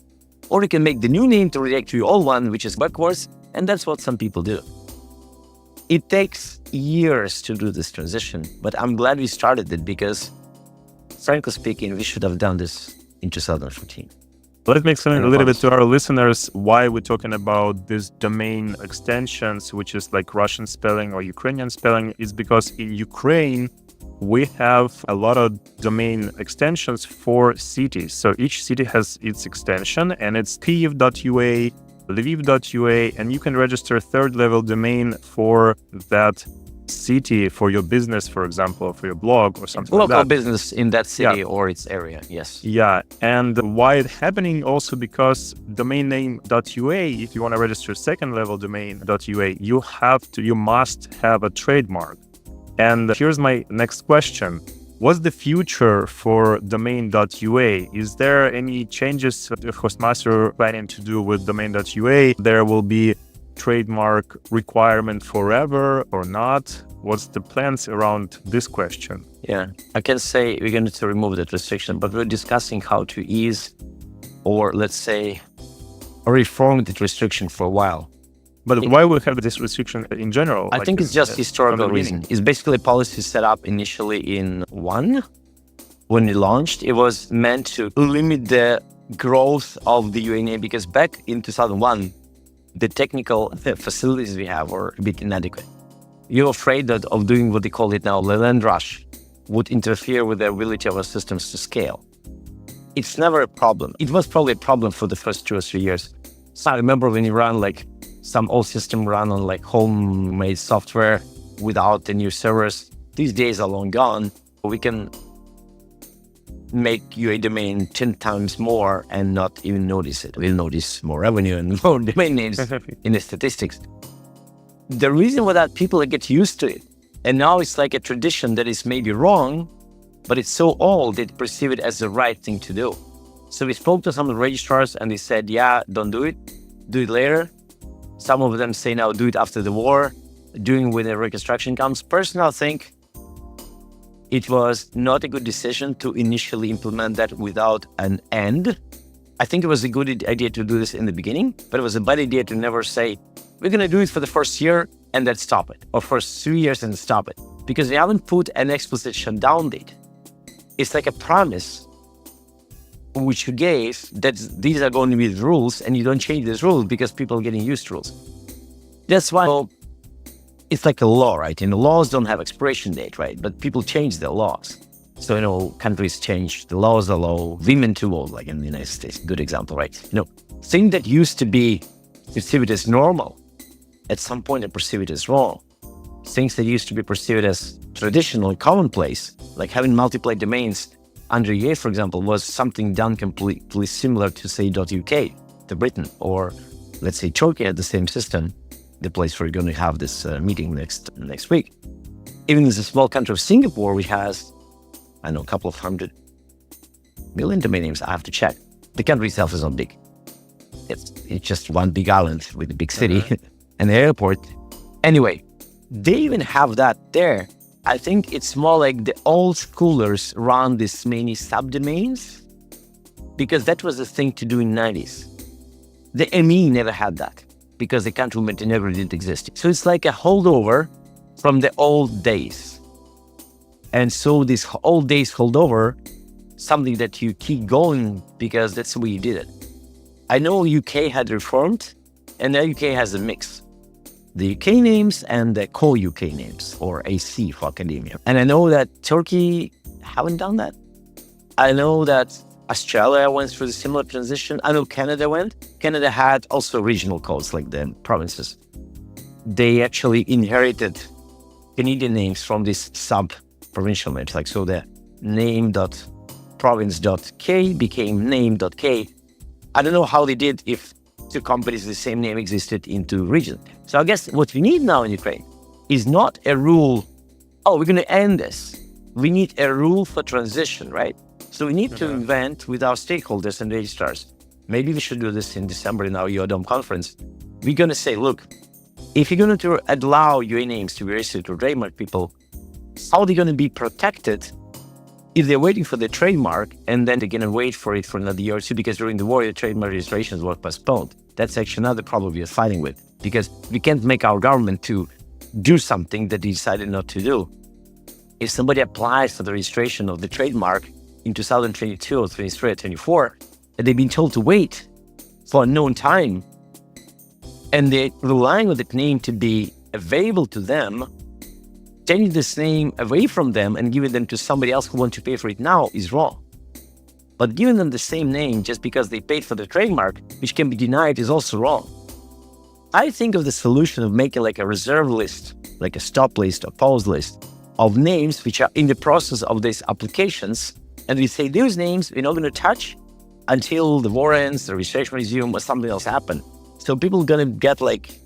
Or you can make the new name to redirect to your old one, which is backwards, and that's what some people do. It takes years to do this transition, but I'm glad we started it because, frankly speaking, we should have done this in 2014. Let me explain a little bit to our listeners why we're talking about these domain extensions, which is like Russian spelling or Ukrainian spelling, is because in Ukraine, we have a lot of domain extensions for cities. So each city has its extension, and it's Kyiv.ua, Lviv.ua, and you can register third-level domain for that city, for your business, for example, for your blog or something like that. Local business in that city or its area, yes. Yeah, and why it's happening also because DomainName.UA, if you want to register second-level domain.ua, you must have a trademark. And here's my next question. What's the future for domain.ua? Is there any changes Housemaster planning to do with domain.ua? There will be trademark requirement forever or not? What's the plans around this question? Yeah, I can say we're going to remove that restriction, but we're discussing how to ease or, let's say, reform that restriction for a while. But why we have this restriction in general? I think it's just historical reason. It's basically a policy set up initially in when we launched. It was meant to limit the growth of the UA name because back in 2001, the technical facilities we have were a bit inadequate. You're afraid that of doing what they call it now, land rush, would interfere with the ability of our systems to scale. It's never a problem. It was probably a problem for the first 2 or 3 years. So I remember when you run some old system run on homemade software without the new servers. These days are long gone. We can make UA domain 10 times more and not even notice it. We'll notice more revenue and more domain names in the statistics. The reason why that people get used to it, and now it's like a tradition that is maybe wrong, but it's so old they perceive it as the right thing to do. So we spoke to some of the registrars and they said, yeah, don't do it. do it later. Some of them say now, do it after the war, doing when the reconstruction comes. Personally, I think it was not a good decision to initially implement that without an end. I think it was a good idea to do this in the beginning, but it was a bad idea to never say, we're going to do it for the first year and then stop it, or first 3 years and stop it, because we haven't put an explicit shutdown date. It's like a promise which you gave that these are going to be the rules, and you don't change these rules because people are getting used to rules. That's why it's like a law, right? And the laws don't have expiration date, right? But people change their laws. So, countries change the laws, the law, women too old, like in the United States, good example, right? Things that used to be perceived as normal, at some point they perceive it as wrong. Things that used to be perceived as traditional, commonplace, like having multiple domains under UA, for example, was something done completely similar to, say, .uk, to Britain, or let's say Turkey had the same system, the place where we're going to have this meeting next week. Even in the small country of Singapore, which has, a couple of 100 million domain names, I have to check. The country itself is not big. It's just one big island with a big city and the airport. Anyway, they even have that there. I think it's more like the old schoolers run this many subdomains because that was the thing to do in the 90s. The ME never had that because the country never did exist. So it's like a holdover from the old days. And so this old days holdover, something that you keep going because that's the way you did it. I know UK had reformed, and the UK has a mix. The UK names and the co-UK names, or AC for academia. And I know that Turkey haven't done that. I know that Australia went through a similar transition. I know Canada went. Canada had also regional codes like the provinces. They actually inherited Canadian names from these sub-provincial names. Like, so the name.province.k became name.k. I don't know how they did if two companies with the same name existed in two regions. So I guess what we need now in Ukraine is not a rule, we're going to end this. We need a rule for transition, right? So we need to invent with our stakeholders and registrars. Maybe we should do this in December in our UADOM conference. We're going to say, look, if you're going to allow UA names to be registered to trademark people, how are they going to be protected if they're waiting for the trademark and then they're going to wait for it for another year or two because during the war, the trademark registrations were postponed? That's actually another problem we are fighting with because we can't make our government to do something that they decided not to do. If somebody applies for the registration of the trademark in 2022 or 23 or 24, and they've been told to wait for a known time, and they're relying on that name to be available to them, taking this name away from them and giving them to somebody else who wants to pay for it now is wrong. But giving them the same name just because they paid for the trademark, which can be denied, is also wrong. I think of the solution of making like a reserve list, like a stop list or pause list of names which are in the process of these applications. And we say those names we're not going to touch until the war ends, the registration resume, or something else happen. So people are going to get like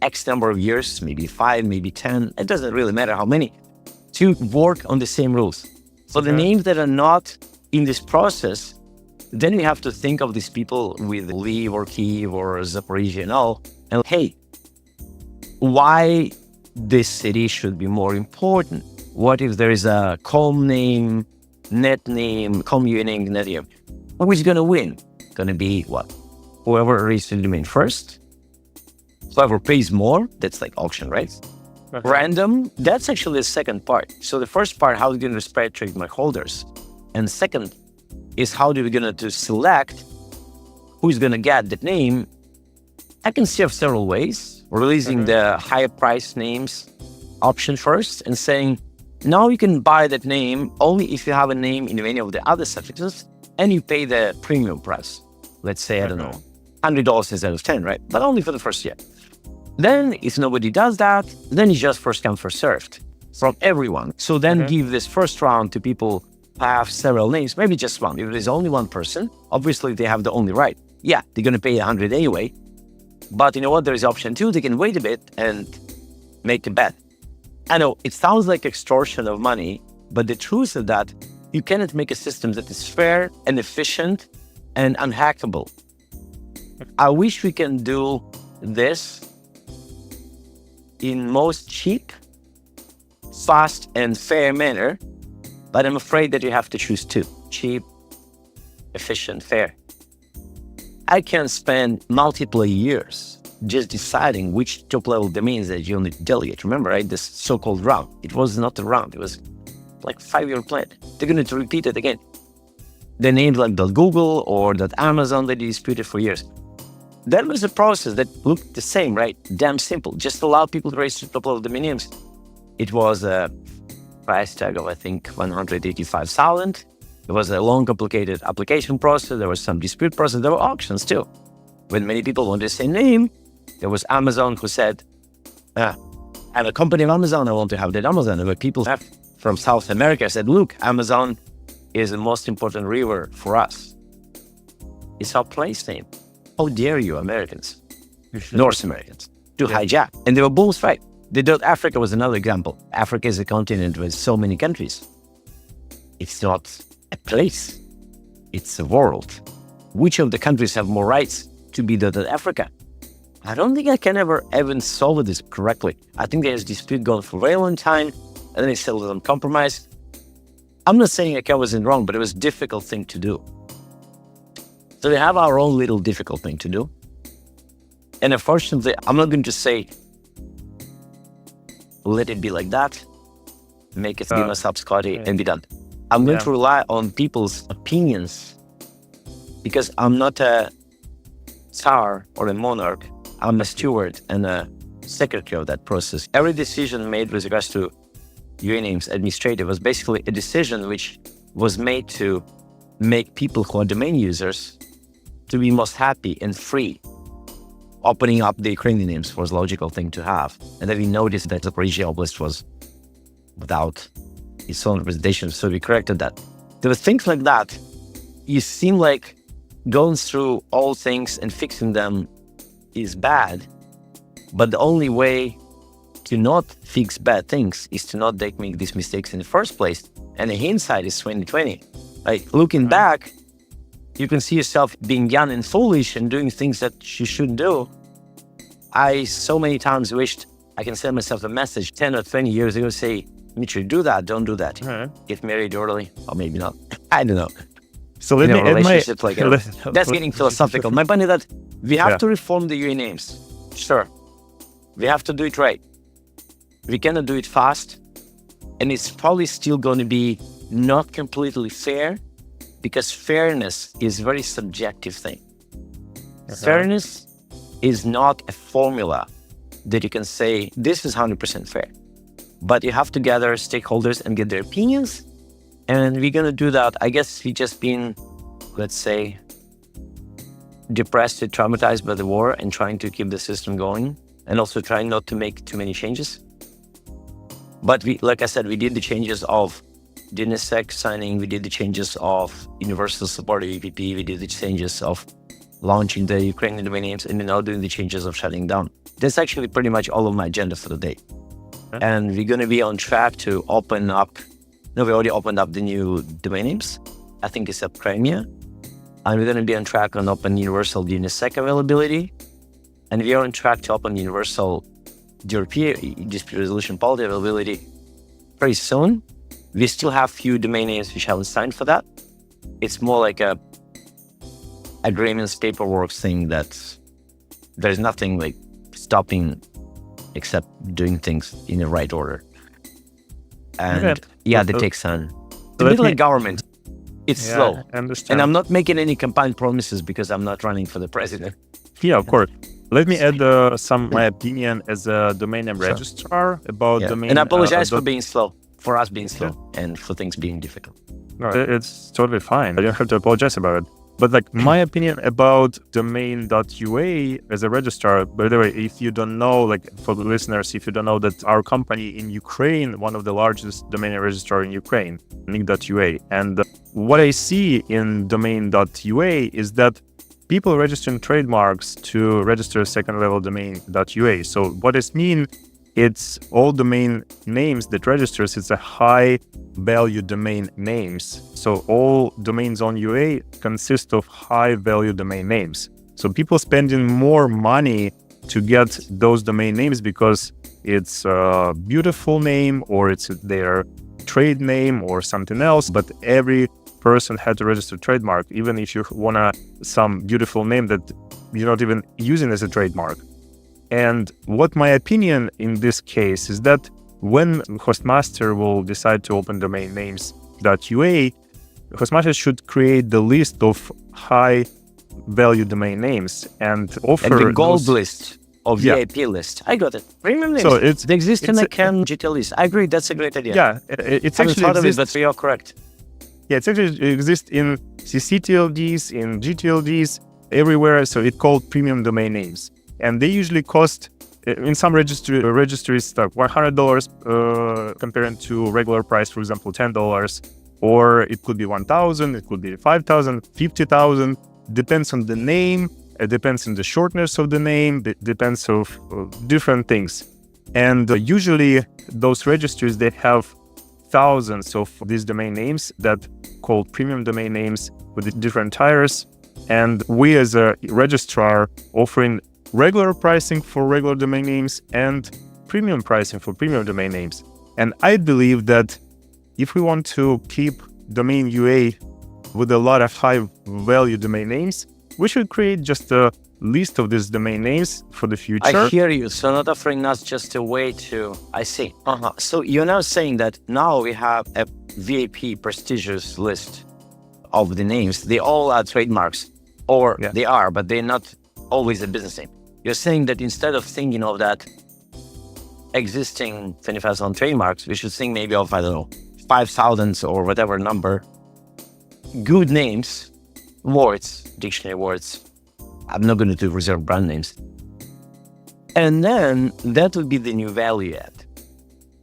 X number of years, maybe 5, maybe 10, it doesn't really matter how many, to work on the same rules. For the names that are not in this process, then we have to think of these people with Lviv or Kyiv or Zaporizhia and all, and hey, why this city should be more important? What if there is a com name, net name, com UA name, net name? Who's going to win? Going to be what? Whoever reaches the domain first? Whoever pays more, that's like auction, right? Random, that's actually the second part. So the first part, how are we going to spread trademark holders? And the second is how do we going to select who's going to get that name? I can see of several ways. Releasing the higher price names option first and saying, now you can buy that name only if you have a name in any of the other suffixes and you pay the premium price. Let's say, I don't know, $100 instead of 10, right? But only for the first year. Then if nobody does that, then it's just first come, first served from everyone. So then give this first round to people who have several names, maybe just one. If there's only one person, obviously they have the only right. Yeah, they're going to pay 100 anyway. But you know what? There is option 2. They can wait a bit and make a bet. I know it sounds like extortion of money, but the truth is that you cannot make a system that is fair and efficient and unhackable. I wish we can do this in most cheap, fast, and fair manner, but I'm afraid that you have to choose two: cheap, efficient, fair. I can spend multiple years just deciding which top-level domains that you need to delegate. Remember, right? This so-called round. It was not a round. It was like 5-year plan. They're going to repeat it again. The names like .google or .amazon, they disputed for years. That was a process that looked the same, right? Damn simple. Just allow people to register top-level domain names. It was a price tag of, I think, 185,000. It was a long, complicated application process. There was some dispute process. There were auctions too. When many people wanted the same name, there was Amazon who said, I'm a company of Amazon. I want to have that Amazon. There were people from South America said, look, Amazon is the most important river for us. It's our place name. How dare you, Americans, North Americans, to hijack? And they were both right. Africa was another example. Africa is a continent with so many countries. It's not a place. It's a world. Which of the countries have more rights to be Africa? I don't think I can ever even solve this correctly. I think there's dispute going for a very long time, and then it's settled on compromise. I'm not saying I wasn't wrong, but it was a difficult thing to do. So we have our own little difficult thing to do. And unfortunately, I'm not going to say, let it be like that, make it be my Scotty and be done. I'm going to rely on people's opinions because I'm not a tsar or a monarch. I'm a steward and a secretary of that process. Every decision made with regards to UA names administrative was basically a decision which was made to make people who are domain users to be most happy and free. Opening up the Ukrainian names was a logical thing to have. And then we noticed that Zaporizhzhia Oblast was without its own representation, so we corrected that. There were things like that. You seem like going through all things and fixing them is bad, but the only way to not fix bad things is to not make these mistakes in the first place. And the hindsight is 2020. Like looking back, you can see yourself being young and foolish and doing things that you shouldn't do. I so many times wished I can send myself a message 10 or 20 years ago, say, Dmitry, do that, don't do that. Get married early, or maybe not. I don't know. So let me relationships like that's getting philosophical. My point is that we have to reform the UA names. Sure. We have to do it right. We cannot do it fast. And it's probably still going to be not completely fair because fairness is a very subjective thing. Fairness is not a formula that you can say, this is 100% fair. But you have to gather stakeholders and get their opinions. And we're going to do that. I guess we just been, let's say, depressed and traumatized by the war and trying to keep the system going and also trying not to make too many changes. But we, like I said, we did the changes of DNSSEC signing, we did the changes of universal support EPP, we did the changes of launching the Ukrainian domain names, and we're now doing the changes of shutting down. That's actually pretty much all of my agenda for the day. And we're going to be on track to open up, we already opened up the new domain names. I think it's up Crimea. And we're going to be on track on open universal DNSSEC availability. And we are on track to open universal European dispute resolution policy availability pretty soon. We still have few domain names which haven't signed for that. It's more like a agreements, paperwork thing that there's nothing like stopping except doing things in the right order. And that takes time. It's a bit like government. It's slow. I understand. And I'm not making any campaign promises because I'm not running for the president. Yeah, of course. Let me add my opinion as a domain name registrar about domain. And I apologize for being slow, for us being slow, and for things being difficult. No, it's totally fine. I don't have to apologize about it. But like my opinion about domain.ua as a registrar, by the way, if you don't know, like for the listeners, if you don't know that our company in Ukraine, one of the largest domain registrar in Ukraine, nic.ua. And what I see in domain.ua is that people registering trademarks to register a second level domain.ua. So what does mean? It's all domain names that registers. It's a high value domain names. So all domains on UA consist of high value domain names. So people spending more money to get those domain names because it's a beautiful name or it's their trade name or something else. But every person had to register trademark, even if you want some beautiful name that you're not even using as a trademark. And what my opinion in this case is that when Hostmaster will decide to open DomainNames.UA, Hostmaster should create the list of high value domain names and offer like the gold those... list or VIP list. I got it. Premium names. So they exist in ICANN GTL list. I agree. That's a great idea. Yeah, it's I haven't actually thought of it, exists. but you're correct. Yeah, it actually exists in ccTLDs, in GTLDs, everywhere. So it's called premium domain names, and they usually cost in some registries like $100 compared to regular price, for example, $10, or it could be $1,000, it could be $5,000, $50,000. Depends on the name. It depends on the shortness of the name. It depends of different things. And usually those registries, they have thousands of these domain names that called premium domain names with different tiers. And we as a registrar offering regular pricing for regular domain names and premium pricing for premium domain names. And I believe that if we want to keep domain UA with a lot of high value domain names, we should create just a list of these domain names for the future. I hear you. So not offering us just a way to... I see. So you're now saying that now we have a VIP prestigious list of the names. They all are trademarks, or they are, but they're not always a business name. You're saying that instead of thinking of that existing 25,000 trademarks, we should think maybe of, I don't know, 5,000 or whatever number, good names, words, dictionary words. I'm not going to do reserved brand names. And then that would be the new value add.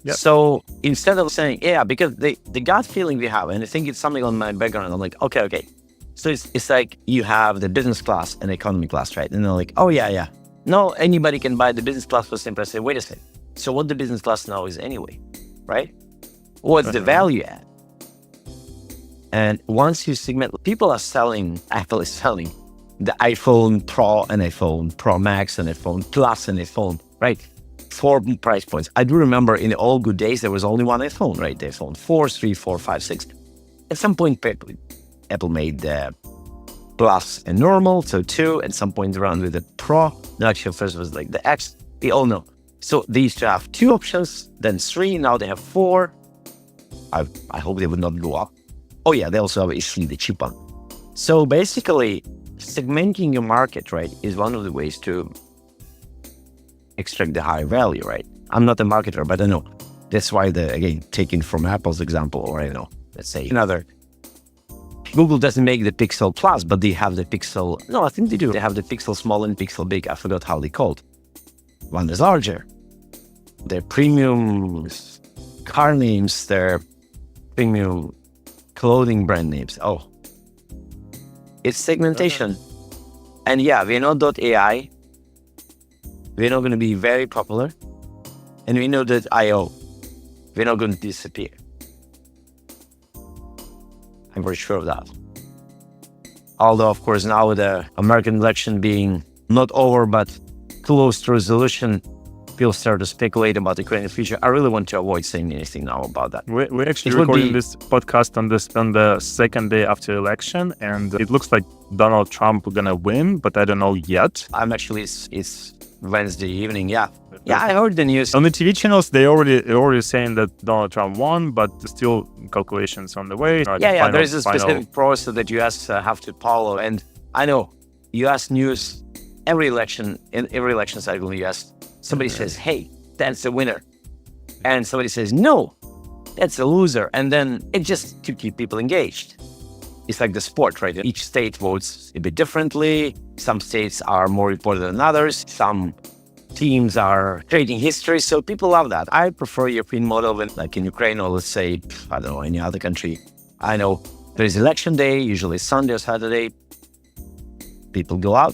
Yep. So instead of saying, because the gut feeling we have, and I think it's something on my background, I'm like, okay. So it's like you have the business class and economy class, right? And they're like, no, anybody can buy the business class for simple. I say, wait a second. So what the business class now is anyway, right? What's the value add? And once you segment, Apple is selling the iPhone Pro and iPhone Pro Max and iPhone Plus and iPhone, right? 4 price points. I do remember in the old good days, there was only one iPhone, right? The iPhone 4, 3, 4, 5, 6. At some point, Apple made the Plus and normal, so 2. At some point around with the Pro. No, actually, first was like the X. We all know. So they used to have 2 options, then 3. Now they have 4. I hope they would not go up. Oh yeah, they also have actually the cheap one. So basically, segmenting your market, right, is one of the ways to extract the high value, right? I'm not a marketer, but I know. That's why again, taking from Apple's example, or I don't know, let's say another. Google doesn't make the Pixel Plus, but they have the Pixel. No, I think they do. They have the Pixel Small and Pixel Big. I forgot how they called. One is larger. Their premium car names, their premium clothing brand names. Oh, it's segmentation. And yeah, we know .ai. We're not going to be very popular. And we know that .io. We're not going to disappear. I'm very sure of that. Although, of course, now with the American election being not over, but close to resolution, people start to speculate about the Ukrainian future. I really want to avoid saying anything now about that. We're actually recording this podcast on the second day after election, and it looks like Donald Trump is gonna win, but I don't know yet. I'm actually it's Wednesday evening. Yeah, I heard the news on the TV channels. They already saying that Donald Trump won, but still calculations on the way. There is a specific process that US have to follow, and I know US news. In every election cycle in the US, somebody says, hey, that's the winner. And somebody says, no, that's a loser. And then it just to keep people engaged. It's like the sport, right? Each state votes a bit differently. Some states are more important than others. Some teams are creating history. So people love that. I prefer European model when, like in Ukraine, or let's say, I don't know, any other country. I know there's election day, usually Sunday or Saturday. People go out.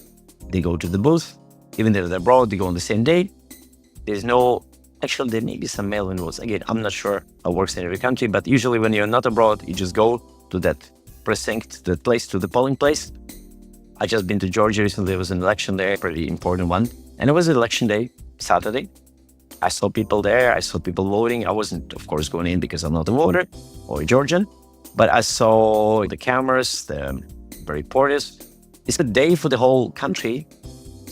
They go to the booth, even if they're abroad, they go on the same day. There's no, actually there may be some mail-in votes. Again, I'm not sure how it works in every country, but usually when you're not abroad, you just go to that precinct, that place, to the polling place. I just been to Georgia recently. There was an election there, pretty important one. And it was election day, Saturday. I saw people there. I saw people voting. I wasn't, of course, going in because I'm not a voter or a Georgian. But I saw the cameras, the reporters. It's a day for the whole country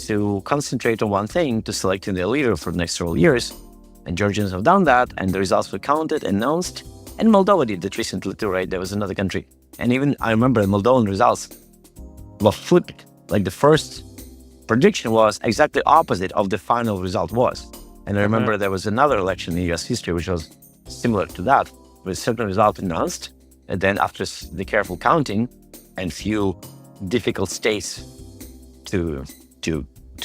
to concentrate on one thing, to selecting their leader for the next several years. And Georgians have done that, and the results were counted, announced. And Moldova did that recently too, right? There was another country. And even I remember the Moldovan results were flipped. Like the first prediction was exactly opposite of the final result was. And I remember there was another election in US history which was similar to that, with certain result announced. And then after the careful counting and few difficult states to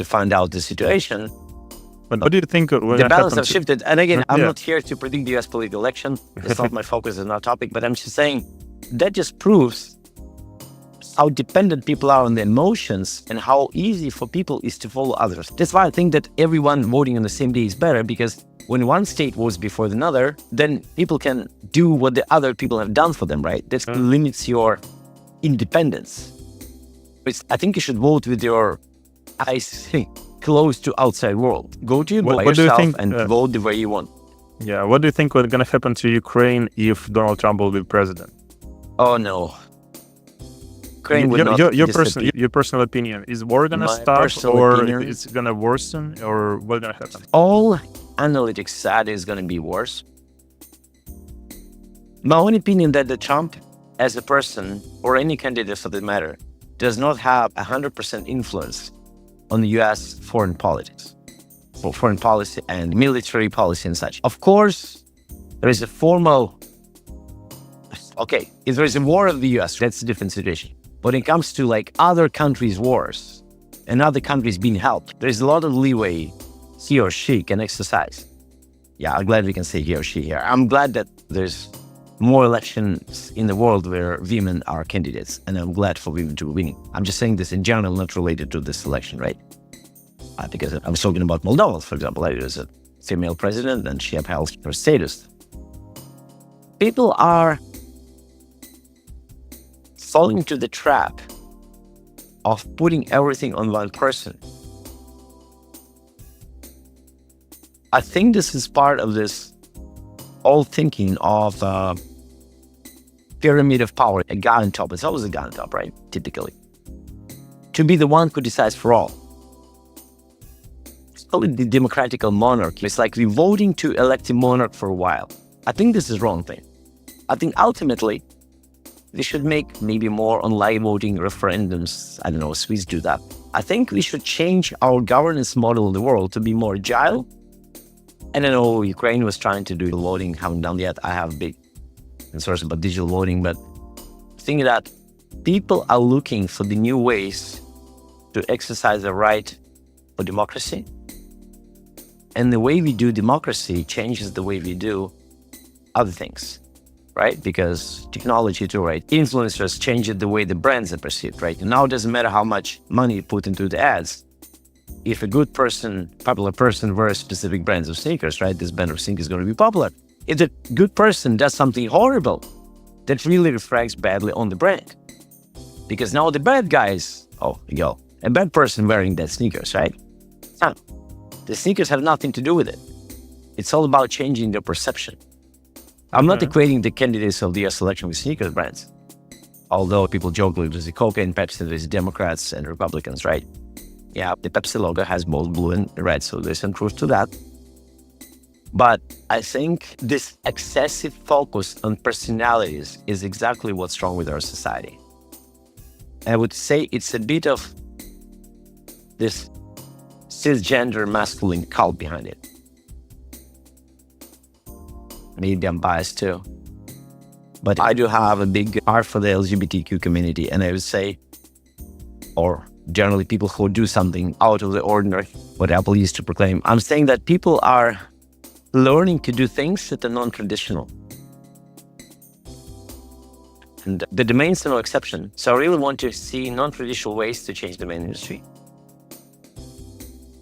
find out the situation, But what do you think the balance has shifted? And again, I'm not here to predict the US political election. It's not my focus, it's not topic, but I'm just saying that just proves how dependent people are on their emotions and how easy for people is to follow others. That's why I think that everyone voting on the same day is better, because when one state votes before another, then people can do what the other people have done for them, right? That limits your independence. I think you should vote with your eyes close to outside world. Go to by yourself and vote the way you want. Yeah, what do you think is going to happen to Ukraine if Donald Trump will be president? Oh no. Ukraine would not your personal opinion, is war going to stop, or it's going to worsen, or what's going to happen? All analytics said is going to be worse. My own opinion that the Trump as a person, or any candidate for that matter, does not have 100% influence on the US foreign politics, or foreign policy and military policy and such. Of course, there is a formal, if there is a war of the US, that's a different situation. But when it comes to like other countries' wars and other countries being helped, there's a lot of leeway he or she can exercise. Yeah, I'm glad we can say he or she here. I'm glad that there's more elections in the world where women are candidates, and I'm glad for women to be winning. I'm just saying this in general, not related to this election, right? Because I was talking about Moldova, for example. There's a female president and she upheld her status. People are falling into the trap of putting everything on one person. I think this is part of this old thinking of pyramid of power, a guy on top. It's always a guy on top, right? Typically. To be the one who decides for all. It's called the democratical monarchy. It's like we're voting to elect a monarch for a while. I think this is the wrong thing. I think ultimately, we should make maybe more online voting referendums. I don't know, Swedes do that. I think we should change our governance model in the world to be more agile. And I know Ukraine was trying to do voting, haven't done yet. I have big concerns about digital voting, but I think that people are looking for the new ways to exercise the right for democracy. And the way we do democracy changes the way we do other things, right? Because technology too, right? Influencers change the way the brands are perceived, right? And now it doesn't matter how much money you put into the ads. If a good person, popular person wears specific brands of sneakers, right? This brand of sneakers is going to be popular. If the good person does something horrible, that really reflects badly on the brand. Because now the bad guys, a bad person wearing that sneakers, right? The sneakers have nothing to do with it. It's all about changing their perception. I'm not equating the candidates of the US election with sneakers brands. Although people joke like there's a Coca and Pepsi, there's Democrats and Republicans, right? Yeah, the Pepsi logo has both blue and red, so there's some truth to that. But I think this excessive focus on personalities is exactly what's wrong with our society. I would say it's a bit of this cisgender masculine cult behind it. Maybe I'm biased too. But I do have a big heart for the LGBTQ community, and I would say, or generally people who do something out of the ordinary, what Apple used to proclaim. I'm saying that people are learning to do things that are non-traditional. And the domains are no exception. So I really want to see non-traditional ways to change the domain industry.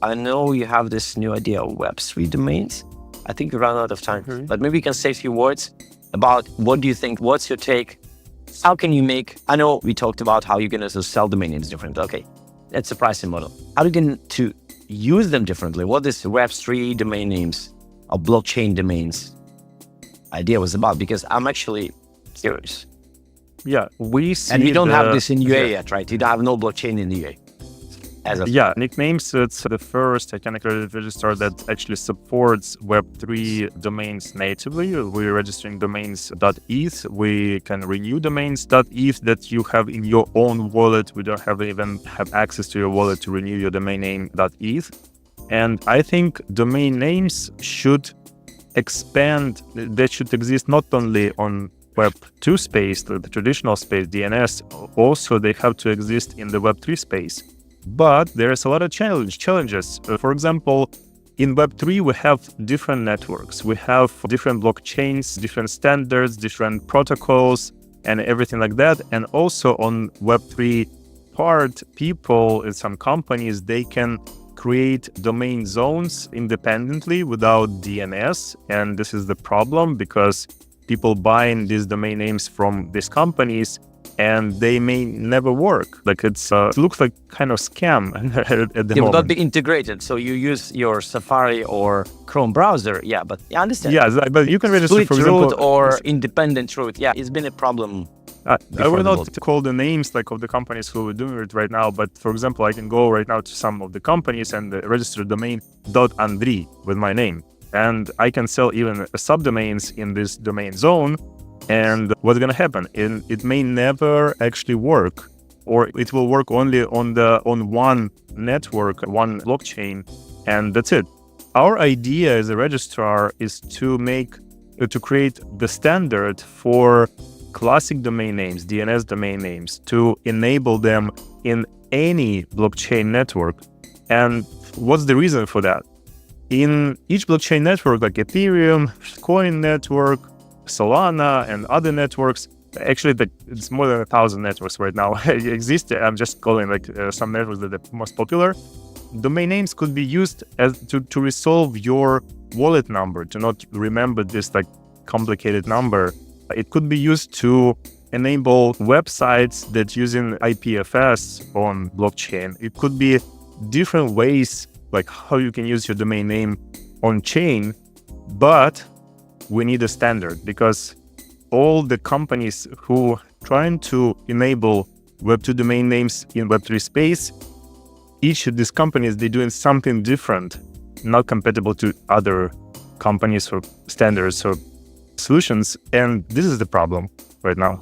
I know you have this new idea of Web3 domains. I think we ran out of time, but maybe you can say a few words about what do you think, what's your take How can you make, I know we talked about how you're going to sell domain names differently. Okay, that's a pricing model. How are you going to use them differently? What is Web3 domain names or blockchain domains idea was about? Because I'm actually curious. Yeah, we see. And we don't have this in UA yet, right? You don't have no blockchain in the UA. NicNames, it's the first ICANN accredited registrar that actually supports Web3 domains natively. We're registering domains.eth. We can renew domains.eth that you have in your own wallet. We don't even have access to your wallet to renew your domain name.eth. And I think domain names should expand. They should exist not only on Web2 space, the traditional space, DNS, also they have to exist in the Web3 space. But there's a lot of challenges. For example, in Web3, we have different networks. We have different blockchains, different standards, different protocols, and everything like that. And also on Web3 part, people in some companies, they can create domain zones independently without DNS. And this is the problem because people buying these domain names from these companies and they may never work. Like it looks like kind of scam at the moment. They will not be integrated. So you use your Safari or Chrome browser. Yeah, but I understand. Yeah, but you can register, split for example, root or independent root. Yeah, it's been a problem. I will not call the names like of the companies who are doing it right now, but for example, I can go right now to some of the companies and register domain .Andriy with my name. And I can sell even subdomains in this domain zone. And what's going to happen? It may never actually work, or it will work only on one network, one blockchain, and that's it. Our idea as a registrar is to create the standard for classic domain names, DNS domain names, to enable them in any blockchain network. And what's the reason for that? In each blockchain network, like Ethereum, Coin network, Solana, and other networks, actually it's more than 1,000 networks right now exist. I'm just calling some networks that are most popular. Domain names could be used as to resolve your wallet number, to not remember this complicated number. It could be used to enable websites that using IPFS on blockchain. It could be different ways like how you can use your domain name on chain, but we need a standard because all the companies who trying to enable Web2 domain names in Web3 space, each of these companies, they're doing something different, not compatible to other companies or standards or solutions. And this is the problem right now.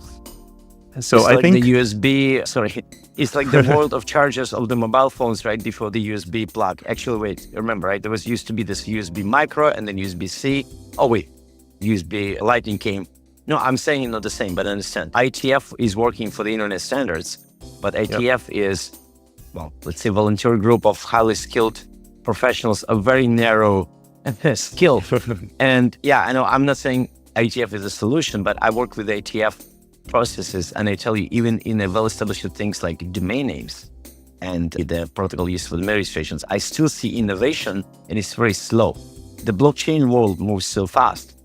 So it's I think the USB, it's like the world of chargers of the mobile phones, right? Before the USB plug. Actually, wait, remember, right? There used to be this USB micro and then USB-C. Oh, wait, USB Lightning came. No, I'm saying not the same, but understand. ITF is working for the internet standards, but ITF is, well, let's say volunteer group of highly skilled professionals, a very narrow skill. And yeah, I know I'm not saying ITF is a solution, but I work with ITF processes, and I tell you, even in the well-established things like domain names and the protocol used for the registrations, I still see innovation, and it's very slow. The blockchain world moves so fast.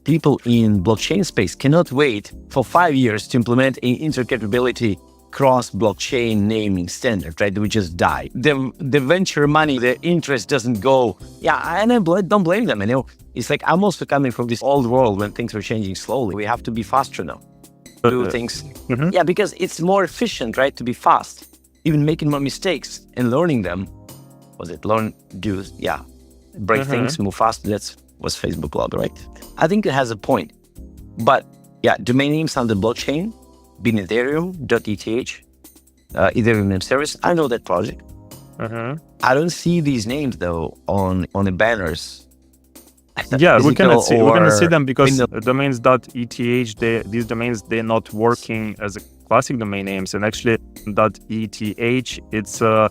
People in blockchain space cannot wait for 5 years to implement an intercapability cross-blockchain naming standard, right? We just die. The venture money, the interest doesn't go. Yeah, and I don't blame them. It's like I'm also coming from this old world when things are changing slowly. We have to be faster now. Do things. Mm-hmm. Yeah, because it's more efficient, right? To be fast, even making more mistakes and learning them. Break things, move fast. That was Facebook Cloud, right? I think it has a point. But yeah, domain names on the blockchain, being Ethereum.eth, Ethereum name service. I know that project. I don't see these names though on the banners. Yeah, we cannot see them because domains.eth, these domains, they're not working as a classic domain names. And actually .eth, it's a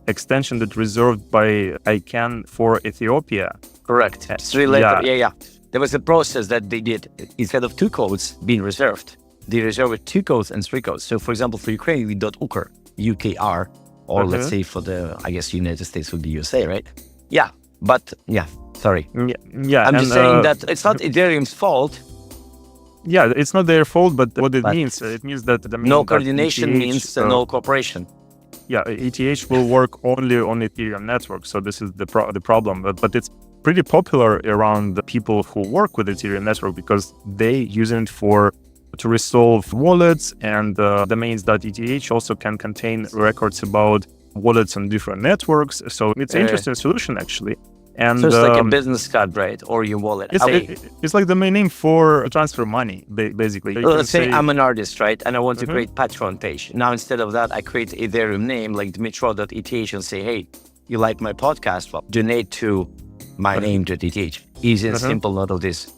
extension that's reserved by ICANN for Ethiopia. Correct. 3 letters. Yeah. There was a process that they did. Instead of 2 codes being reserved, they reserved 2 codes and 3 codes. So for example, for Ukraine, we .ukr, UKR, or let's say for the, I guess, United States would be USA, right? Yeah, but yeah. Sorry. Yeah. I'm just saying that it's not Ethereum's fault. Yeah, it's not their fault, but what it But means, it means that the no coordination means no cooperation. Yeah, ETH will work only on Ethereum network. So this is the problem. But it's pretty popular around the people who work with Ethereum network because they use it to resolve wallets, and domains.eth also can contain records about wallets on different networks. So it's an interesting solution actually. And so it's like a business card, right? Or your wallet. It's like the main name for transfer money, basically. Let's say I'm an artist, right? And I want to create Patreon page. Now, instead of that, I create Ethereum name like Dmitry.eth and say, hey, you like my podcast? Well, donate to my name.eth. Easy and simple, none of this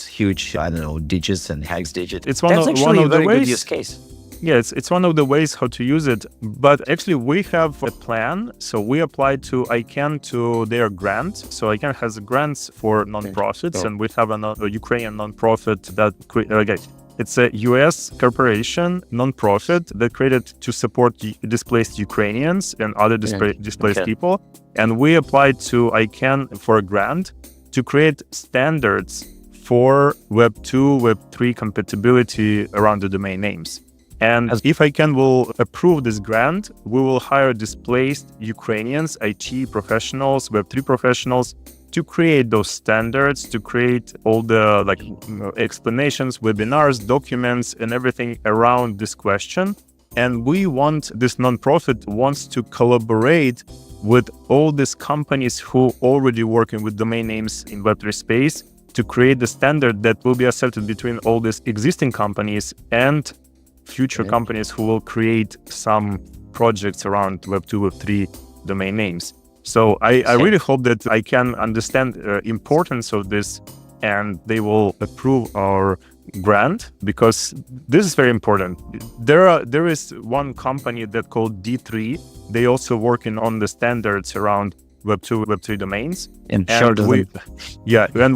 huge, I don't know, digits and hex digit. It's That's actually a very ways. good use case. Yeah, it's one of the ways how to use it. But actually, we have a plan. So we applied to ICANN to their grant. So ICANN has grants for nonprofits, and we have a Ukrainian nonprofit that it's a US corporation nonprofit that created to support displaced Ukrainians and other displaced people. And we applied to ICANN for a grant to create standards for Web 2, Web 3 compatibility around the domain names. And if ICANN will approve this grant, we will hire displaced Ukrainians, IT professionals, Web3 professionals to create those standards, to create all the explanations, webinars, documents, and everything around this question. And this nonprofit wants to collaborate with all these companies who already working with domain names in Web3 space to create the standard that will be accepted between all these existing companies and future companies who will create some projects around Web 2, Web 3 domain names. So I really hope that I can understand the importance of this and they will approve our grant, because this is very important. There is one company that called D3. They also working on the standards around Web 2, Web 3 domains. And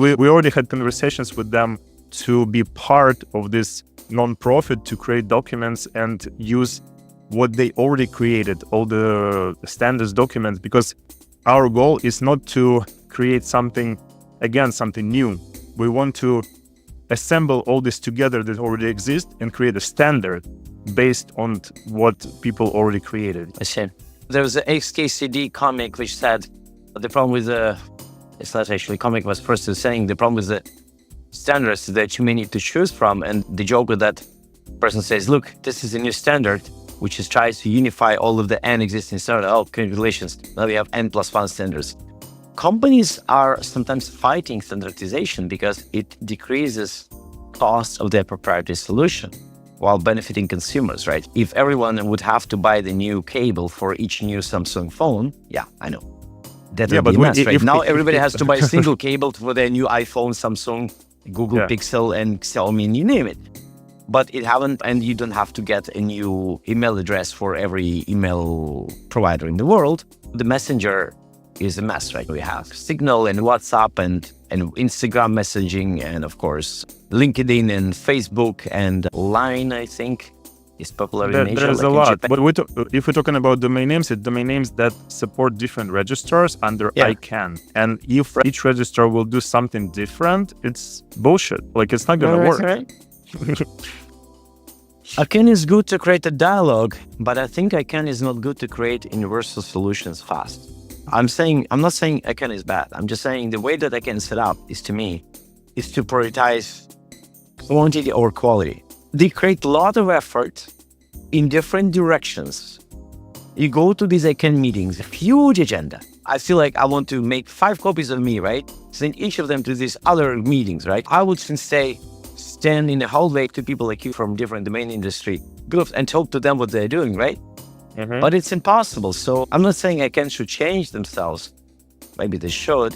we already had conversations with them to be part of this non-profit to create documents and use what they already created, all the standards documents, because our goal is not to create something new. We want to assemble all this together that already exists and create a standard based on what people already created. I see. There was an XKCD comic which said the problem with it's not actually comic, was person saying the problem with the standards that too many to choose from, and the joke with that person says, look, this is a new standard which is tries to unify all of the n existing standards. Oh, congratulations, now we have n+1 standards. Companies are sometimes fighting standardization because it decreases cost of their proprietary solution while benefiting consumers, right? If everyone would have to buy the new cable for each new Samsung phone, I know that would be a mess, right? Now everybody has to buy a single cable for their new iPhone, Samsung, Google Pixel, and Xiaomi, and you name it. But it haven't, and you don't have to get a new email address for every email provider in the world. The messenger is a mess, right? We have Signal and WhatsApp and Instagram messaging, and of course, LinkedIn and Facebook and Line, I think, is popular in Asia. There's a lot. But if we're talking about domain names, it's domain names that support different registers under ICANN. And if each register will do something different, it's bullshit. Like, it's not going to work. Right. ICANN is good to create a dialogue, but I think ICANN is not good to create universal solutions fast. I'm not saying ICANN is bad. I'm just saying the way that ICANN is set up is to prioritize quantity over quality. They create a lot of effort in different directions. You go to these ICANN meetings, a huge agenda. I feel like I want to make 5 copies of me, right? Send each of them to these other meetings, right? I would stand in the hallway to people like you from different domain industry groups and talk to them what they're doing, right? Mm-hmm. But it's impossible. So I'm not saying ICANN should change themselves. Maybe they should.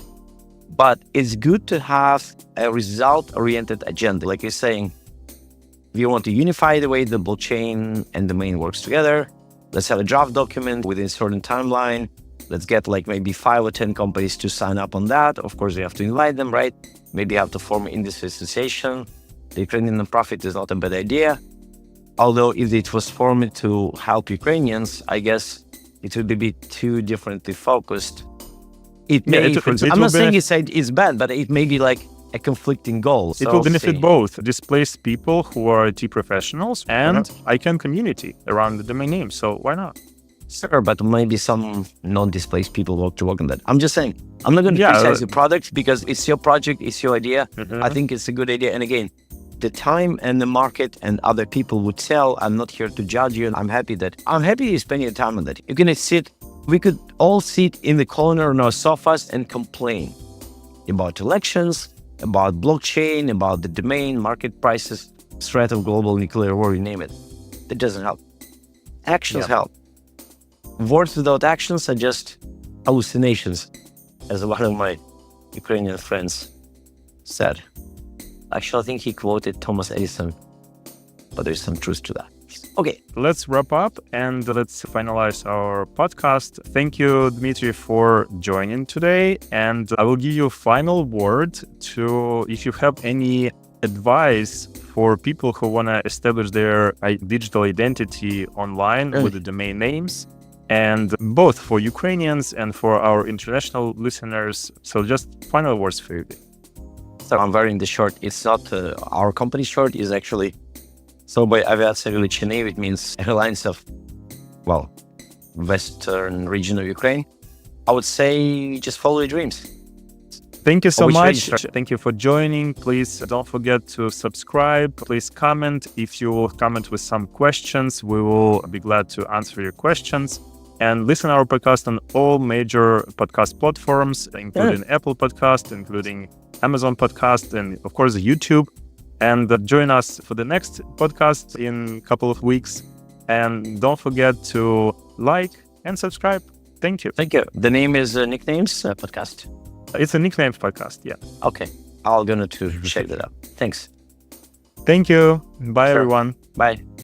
But it's good to have a result-oriented agenda. Like you're saying, we want to unify the way the blockchain and domain works together. Let's have a draft document within a certain timeline. Let's get like maybe 5 or 10 companies to sign up on that. Of course, we have to invite them, right? Maybe have to form an industry association. The Ukrainian nonprofit is not a bad idea. Although if it was formed to help Ukrainians, I guess it would be too differently focused. I'm not saying it's bad, but it may be like a conflicting goal. It will benefit both displaced people who are IT professionals and ICANN community around the domain name. So why not? Sure, but maybe some non-displaced people want to work on that. I'm just saying, I'm not going to criticize your product because it's your project, it's your idea. I think it's a good idea. And again, the time and the market and other people would tell. I'm not here to judge you. I'm happy you spend your time on that. You're going to we could all sit in the corner on our sofas and complain about elections, about blockchain, about the domain, market prices, threat of global nuclear war, you name it. That doesn't help. Actions help. Words without actions are just hallucinations, as one of my Ukrainian friends said. Actually, I think he quoted Thomas Edison, but there's some truth to that. Okay. Let's wrap up and let's finalize our podcast. Thank you, Dmitry, for joining today. And I will give you a final word if you have any advice for people who want to establish their digital identity online with the domain names, and both for Ukrainians and for our international listeners. So just final words for you. So I'm wearing the shirt. It's not our company shirt. It's actually so by Aviatsiya Velichiny, it means airlines of, western region of Ukraine. I would say just follow your dreams. Thank you so much. Thank you for joining. Please don't forget to subscribe. Please comment. If you will comment with some questions, we will be glad to answer your questions. And listen to our podcast on all major podcast platforms, including Apple Podcast, including Amazon Podcast, and of course YouTube. And join us for the next podcast in a couple of weeks. And don't forget to like and subscribe. Thank you. Thank you. The name is NicNames Podcast. It's a NicNames Podcast, yeah. Okay. I'm going to check that out. Thanks. Thank you. Bye, everyone. Bye.